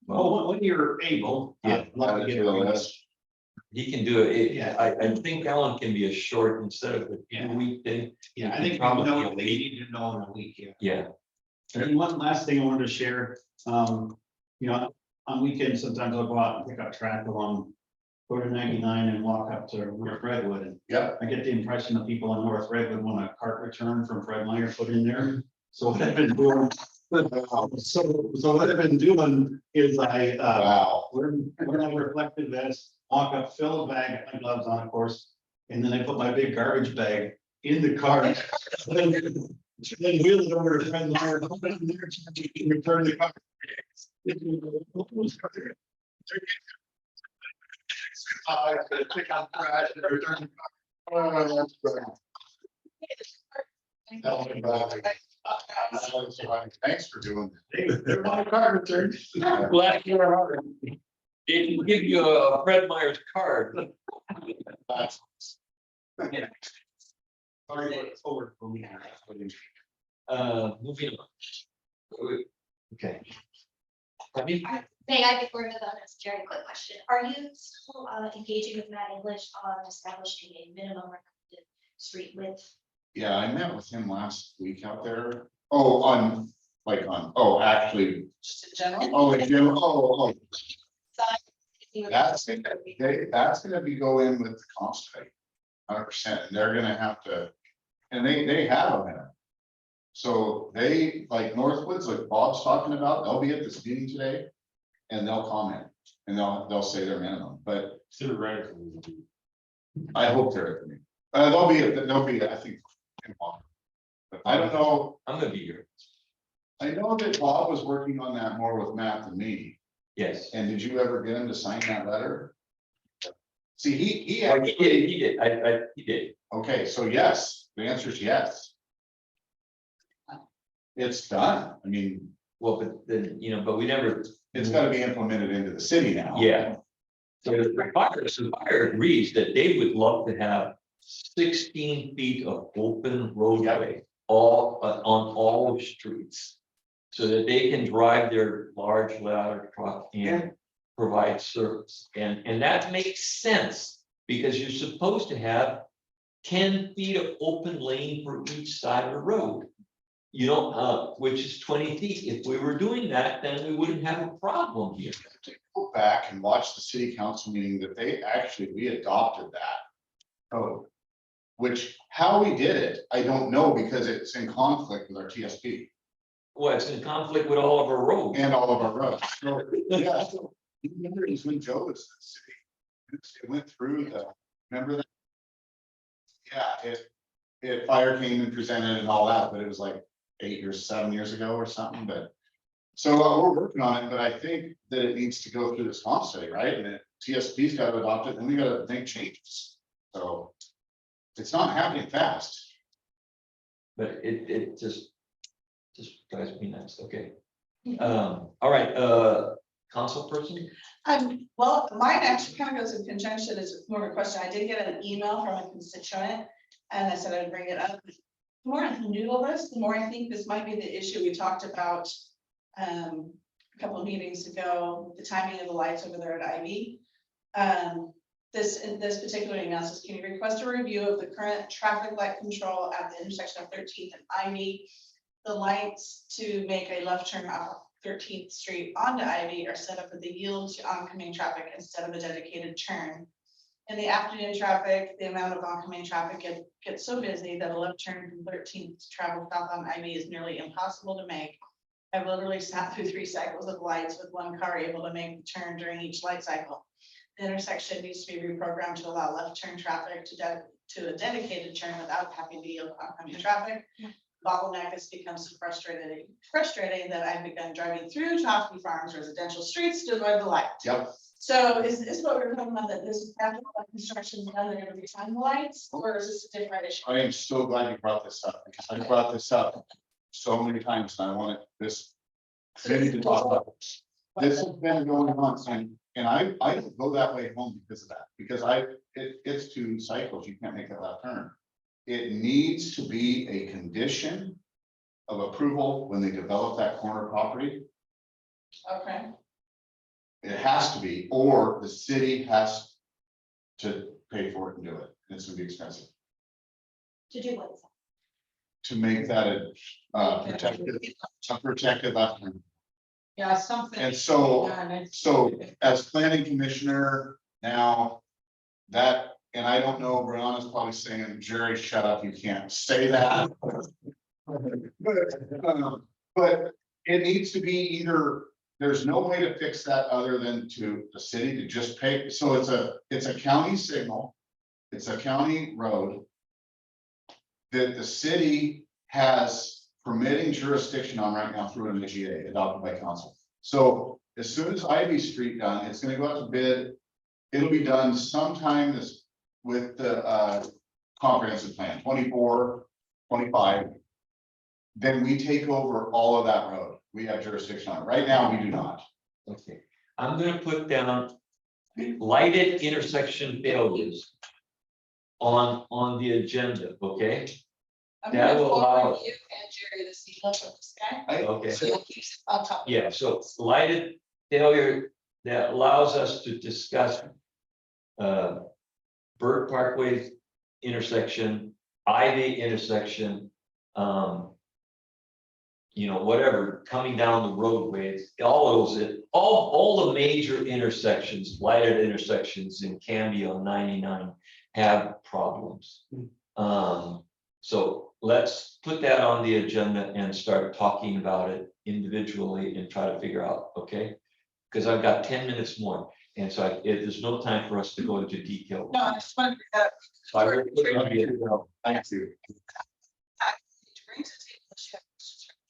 Speaker 2: Well, when you're able. I'd love to
Speaker 4: Add it
Speaker 2: get
Speaker 4: to the
Speaker 2: it.
Speaker 4: list.
Speaker 1: He can do it.
Speaker 2: Yeah.
Speaker 1: I think that one can be a short instead of a
Speaker 2: Yeah.
Speaker 1: 2-week thing.
Speaker 2: Yeah, I think you
Speaker 1: Probably
Speaker 2: know
Speaker 1: a
Speaker 2: what they
Speaker 1: week.
Speaker 2: need to know in a week, yeah.
Speaker 1: Yeah,
Speaker 2: And then one last thing I wanted to share, you know, on weekends, sometimes I'll go out and pick up track along. Go to 99 and walk up to North Redwood, and
Speaker 4: Yep,
Speaker 2: I get the impression that people in North Redwood want a cart return from Fred Meyer put in there. So what I've been doing. So what I've been doing is I,
Speaker 4: wow.
Speaker 2: when I reflective vest, walk up, fill a bag, my gloves on, of course, and then I put my big garbage bag in the car. Then wheel it over to Fred Meyer, put it in there, and return the car. I could pick up trash and return the
Speaker 4: Thanks for doing
Speaker 2: car. They're my car return.
Speaker 4: that.
Speaker 1: glad you're hard. It can give you a Fred Meyer's card.
Speaker 2: Sorry, it's forward for me.
Speaker 1: Moving on. Okay. I mean,
Speaker 8: May I, before we move on, ask Jerry a quick question? Are you still engaging with Matt English on establishing a minimum recommended street width?
Speaker 4: Yeah, I met with him last week out there. Oh, oh, actually,
Speaker 7: Just in general.
Speaker 4: oh, Jim, oh,
Speaker 8: That's.
Speaker 4: that's gonna be go in with the comp study. 100%, and they're gonna have to, and they have them in it. So they, like Northwoods, like Bob's talking about, they'll be at this meeting today. And they'll comment, and they'll say their minimum, but
Speaker 10: Theoretically.
Speaker 4: I hope they're at the meeting. They'll be, I think. But I don't know,
Speaker 1: I'm gonna be here.
Speaker 4: I know that Bob was working on that more with Matt than me,
Speaker 1: Yes.
Speaker 4: and did you ever get him to sign that letter? See, he
Speaker 1: Well,
Speaker 4: actually,
Speaker 1: he did, he did.
Speaker 4: okay, so yes, the answer is yes. It's done, I mean,
Speaker 1: Well, but then, but we never,
Speaker 4: it's gotta be implemented into the city now.
Speaker 1: yeah. So the fire agrees that they would love to have 16 feet of open roadway all on all streets. So that they can drive their large ladder truck and provide service. And that makes sense because you're supposed to have 10 feet of open lane for each side of the road. Which is 20 feet. If we were doing that, then we wouldn't have a problem here.
Speaker 4: Go back and watch the city council meeting that we adopted that code. Which, how we did it, I don't know, because it's in conflict with our TSP
Speaker 1: Well, it's in conflict with all of our roads.
Speaker 4: and all of our roads. So, yeah, so, you remember it was when Joe was in the city, it went through remember that? Yeah, fire came and presented and all that, but it was like 7 years ago or something, but. So we're working on it, but I think that it needs to go through this comp study, right? And the TSP's got to adopt it, and we got to make changes. So it's not happening fast.
Speaker 1: But it just drives me nuts. Okay. All right, council person?
Speaker 7: Well, mine actually kind of goes in conjunction, is more of a question. I did get an email from a constituent, and I said I'd bring it up. The more I noodle this, the more I think this might be the issue we talked about a couple of meetings ago, the timing of the lights over there at Ivy. This particular email says, can you request a review of the current traffic light control at the intersection of 13th and Ivy? The lights to make a left turn off 13th Street onto Ivy are set up with the yield to oncoming traffic instead of a dedicated turn. In the afternoon traffic, the amount of oncoming traffic gets so busy that a left turn from 13th to travel south on Ivy is nearly impossible to make. I've literally sat through 3 cycles of lights with one car able to make the turn during each light cycle. The intersection needs to be reprogrammed to allow left turn traffic to a dedicated turn without having to yield oncoming traffic. Bottleneck has become so frustrating that I've begun driving through Chofsky Farms residential streets to avoid the light.
Speaker 4: Yep.
Speaker 7: So is this what we're talking about, that this is after construction is done, they're gonna be time the lights, or is this a different issue?
Speaker 4: I am so glad you brought this up, because I brought this up so many times, and I wanted this committee to talk about. This has been going on, and I don't go that way home because of that, because it's 2 cycles, you can't make that left turn. It needs to be a condition of approval when they develop that corner property.
Speaker 7: Okay,
Speaker 4: It has to be, or the city has to pay for it and do it. It's gonna be expensive
Speaker 8: To do what?
Speaker 4: to make that a protected left turn.
Speaker 5: Yeah, something.
Speaker 4: And so,
Speaker 5: Yeah, and it's-
Speaker 4: so as planning commissioner now, that, and I don't know, Brianna's probably saying, Jerry, shut up, you can't say that. But it needs to be either, there's no way to fix that other than to the city to just pay, so it's a county signal. It's a county road. That the city has permitting jurisdiction on right now through an AGA adopted by council. So as soon as Ivy Street done, it's gonna go out to bid. It'll be done sometime with the comprehensive plan, 24, 25. Then we take over all of that road. We have jurisdiction on it. Right now, we do not.
Speaker 1: Okay, I'm gonna put down lighted intersection failures on the agenda, okay?
Speaker 7: I'm
Speaker 1: That
Speaker 7: gonna
Speaker 1: will allow-
Speaker 7: forward you and Jerry this email from this guy.
Speaker 1: Okay.
Speaker 7: So you'll keep on top.
Speaker 1: Yeah, so lighted failure that allows us to discuss Burke Parkway intersection, Ivy intersection, whatever, coming down the roadways, all those, all the major intersections, lighted intersections in Canby on 99 have problems. So let's put that on the agenda and start talking about it individually and try to figure out, okay? Because I've got 10 minutes more, and so there's no time for us to go into detail.
Speaker 7: No, I just wanted to.
Speaker 1: So I will put it on the agenda. Thank you.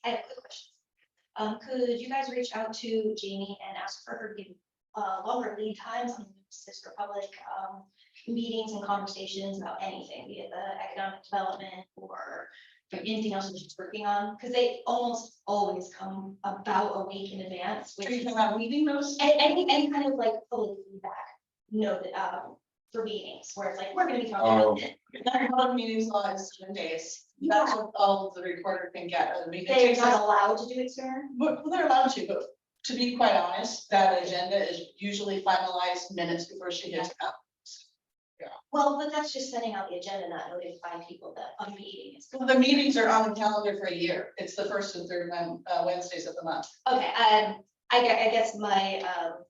Speaker 8: I have a quick question. Could you guys reach out to Jamie and ask for her to give longer lead times on Sister Public meetings and conversations about anything, be it the economic development or anything else that she's working on? Because they almost always come about a week in advance, which
Speaker 7: Are you
Speaker 8: is
Speaker 7: talking about leaving those?
Speaker 8: any kind of like public feedback noted for meetings where it's like, we're gonna be talking about it.
Speaker 7: Our public meetings law is 7 days. That's what all the recorder can get. Or the meeting
Speaker 8: They're
Speaker 7: takes
Speaker 8: not
Speaker 7: us-
Speaker 8: allowed to do it sooner.
Speaker 7: Well, they're allowed to, but to be quite honest, that agenda is usually finalized minutes before she hits out.
Speaker 8: Well, but that's just sending out the agenda, not notifying people that a meeting is.
Speaker 7: So the meetings are on the calendar for a year. It's the first and third Wednesdays of the month.
Speaker 8: Okay, I guess my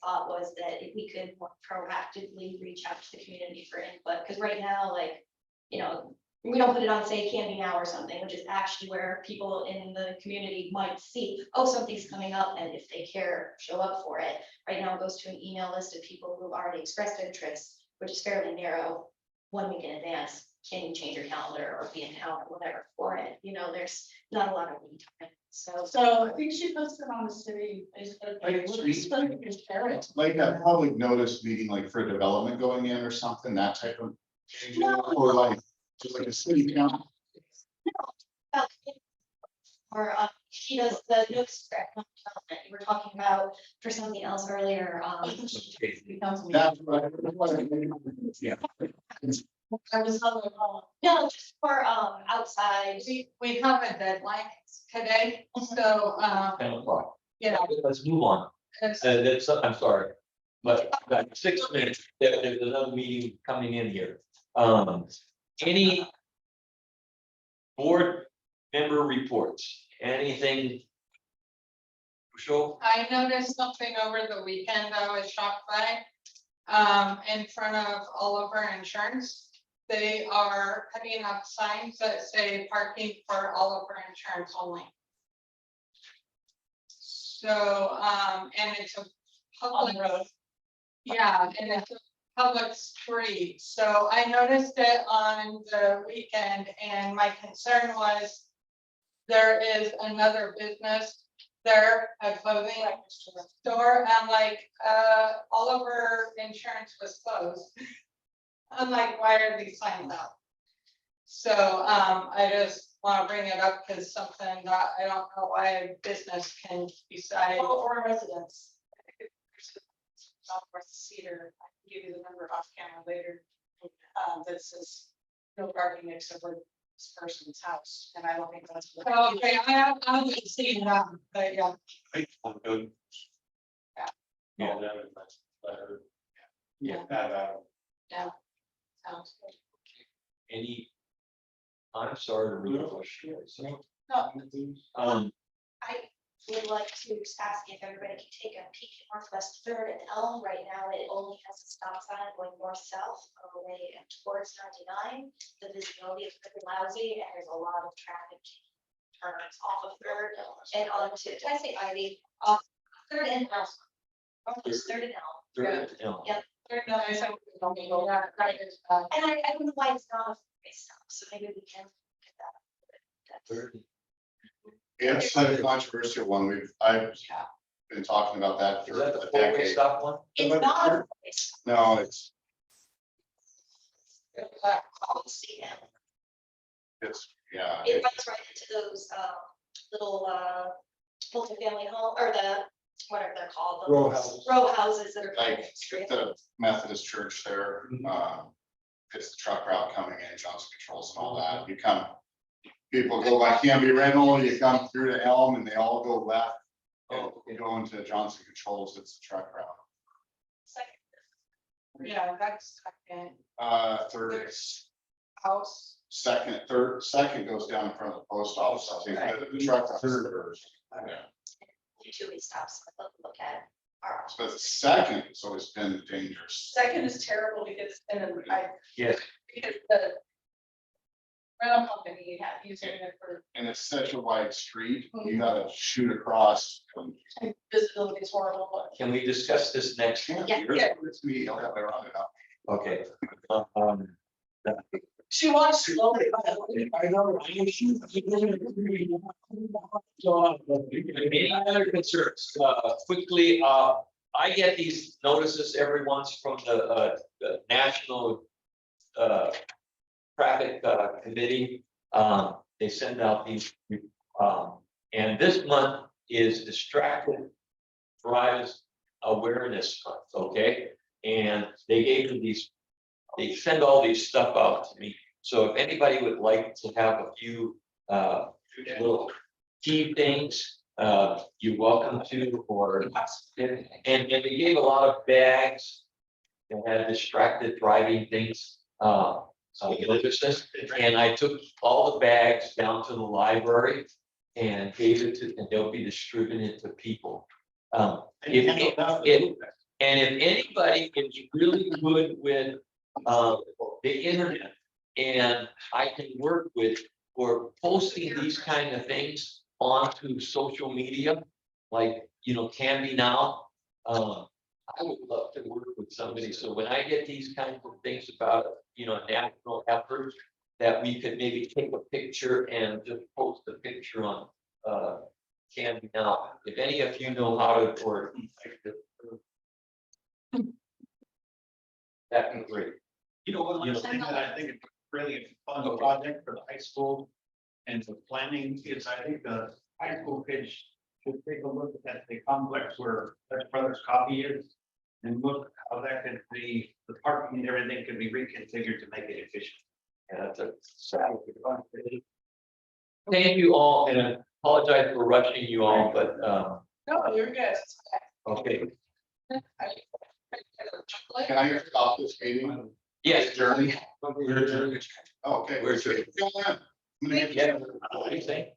Speaker 8: thought was that if we could more proactively reach out to the community for input, because right now, like, we don't put it on, say, Candy Now or something, which is actually where people in the community might see, oh, something's coming up, and if they care, show up for it. Right now, it goes to an email list of people who've already expressed interest, which is fairly narrow. 1 week in advance, can you change your calendar or be in town or whatever for it? There's not a lot of lead time, so.
Speaker 7: So I think she posted on the city Facebook page. She's supposed to share it.
Speaker 4: Like a public notice meeting, like for development going in or something, that type of.
Speaker 8: No.
Speaker 4: Or like, just like a city council.
Speaker 8: Or she does the notes for economic development. You were talking about for something else earlier.
Speaker 4: That's what I. Yeah.
Speaker 7: I was on the call.
Speaker 8: No, just for outside.
Speaker 5: We have a deadline today, so,
Speaker 1: 10 o'clock.
Speaker 5: yeah.
Speaker 1: Let's move on. I'm sorry, but I've got 6 minutes. There's another meeting coming in here. Any board member reports, anything? Show,
Speaker 5: I noticed something over the weekend I was shocked by. In front of Oliver Insurance, they are putting up signs that say parking for Oliver Insurance only. So, and it's a public road. Yeah, and it's a public street. So I noticed it on the weekend and my concern was there is another business there, a clothing store, and like, Oliver Insurance was closed. I'm like, why are these signs out? So, I just wanna bring it up because something that I don't know why a business can decide.
Speaker 7: Or residents.
Speaker 5: North Cedar, I can give you the number off camera later. That says no parking except for this person's house, and I don't think that's. Okay, I haven't seen that, but yeah.
Speaker 10: Yeah. that is nice. Better.
Speaker 1: Yeah.
Speaker 5: Yeah. Sounds good.
Speaker 1: any? I'm sorry to repush.
Speaker 8: I would like to ask if everybody can take a peek at Northwest Third and Elm. Right now, it only has a stop sign going north-south on the way towards 99. The visibility is pretty lousy and there's a lot of traffic turns off of Third and onto, did I say Ivy? Off Third and Elm. Northwest Third and Elm. Yep.
Speaker 5: Right.
Speaker 8: And I don't know why it's not a four-way stop, so maybe we can get that. That's-
Speaker 4: It's like a controversial one. I've been talking about that
Speaker 1: Is
Speaker 4: for
Speaker 1: that the
Speaker 4: a
Speaker 1: four-way
Speaker 4: decade.
Speaker 1: stop one?
Speaker 8: It's not a four-way stop.
Speaker 4: No, it's, yeah.
Speaker 8: It runs right into those little multifamily home or the, whatever they're called. the
Speaker 3: Row houses.
Speaker 8: Row houses that are.
Speaker 4: Like the Methodist church there, it's the truck route coming in, Johnson Controls and all that. You come, people go by Canby Rental, you come through to Elm and they all go left.
Speaker 1: Oh, okay.
Speaker 4: Going to Johnson Controls, it's a truck route.
Speaker 5: Yeah, that's second
Speaker 4: Third,
Speaker 5: house.
Speaker 4: second goes down in front of the post office, I think, the truck route is first. Yeah.
Speaker 8: Two-way stops, look at our.
Speaker 4: But the second has always been dangerous.
Speaker 7: Second is terrible because, and then
Speaker 1: Yes,
Speaker 7: because the rental company had using it for
Speaker 4: And it's such a wide street, you gotta shoot across.
Speaker 7: visibility is horrible, but.
Speaker 1: can we discuss this next year?
Speaker 7: Yeah.
Speaker 4: It's me, I'll have it on it up.
Speaker 1: Okay.
Speaker 7: She walks slowly.
Speaker 3: I know.
Speaker 1: Any other concerns? Quickly, I get these notices every once from the National Traffic Committee. They send out these, and this month is Distracted Drivers Awareness Month, okay? And they gave me these, they send all these stuff out to me. So if anybody would like to have a few little key things, you're welcome to, or, and they gave a lot of bags that had distracted driving things, maliciousness. And I took all the bags down to the library and gave it to, and they'll be distributed to people. And if anybody is really good with the internet, and I can work with, or posting these kind of things onto social media, like, Canby Now. I would love to work with somebody, so when I get these kinds of things about, national efforts, that we could maybe take a picture and just post a picture on Canby Now. If any of you know how to, or that'd be great.
Speaker 2: One last thing that I think is really a fun project for the high school and the planning is, I think the high school kids should take a look at the complex where Dutch Brothers Coffee is. And look how that could be, the parking and everything could be reconfigured to make it efficient.
Speaker 1: Yeah, that's a sad. Thank you all, and I apologize for rushing you all, but,
Speaker 7: No, you're good.
Speaker 1: okay,
Speaker 4: Can I stop this meeting?
Speaker 1: yes, Jeremy.
Speaker 4: Okay.
Speaker 1: We're adjourned.
Speaker 4: Okay.
Speaker 1: We're adjourned.
Speaker 4: I'm gonna get-
Speaker 1: Yeah, what do you think?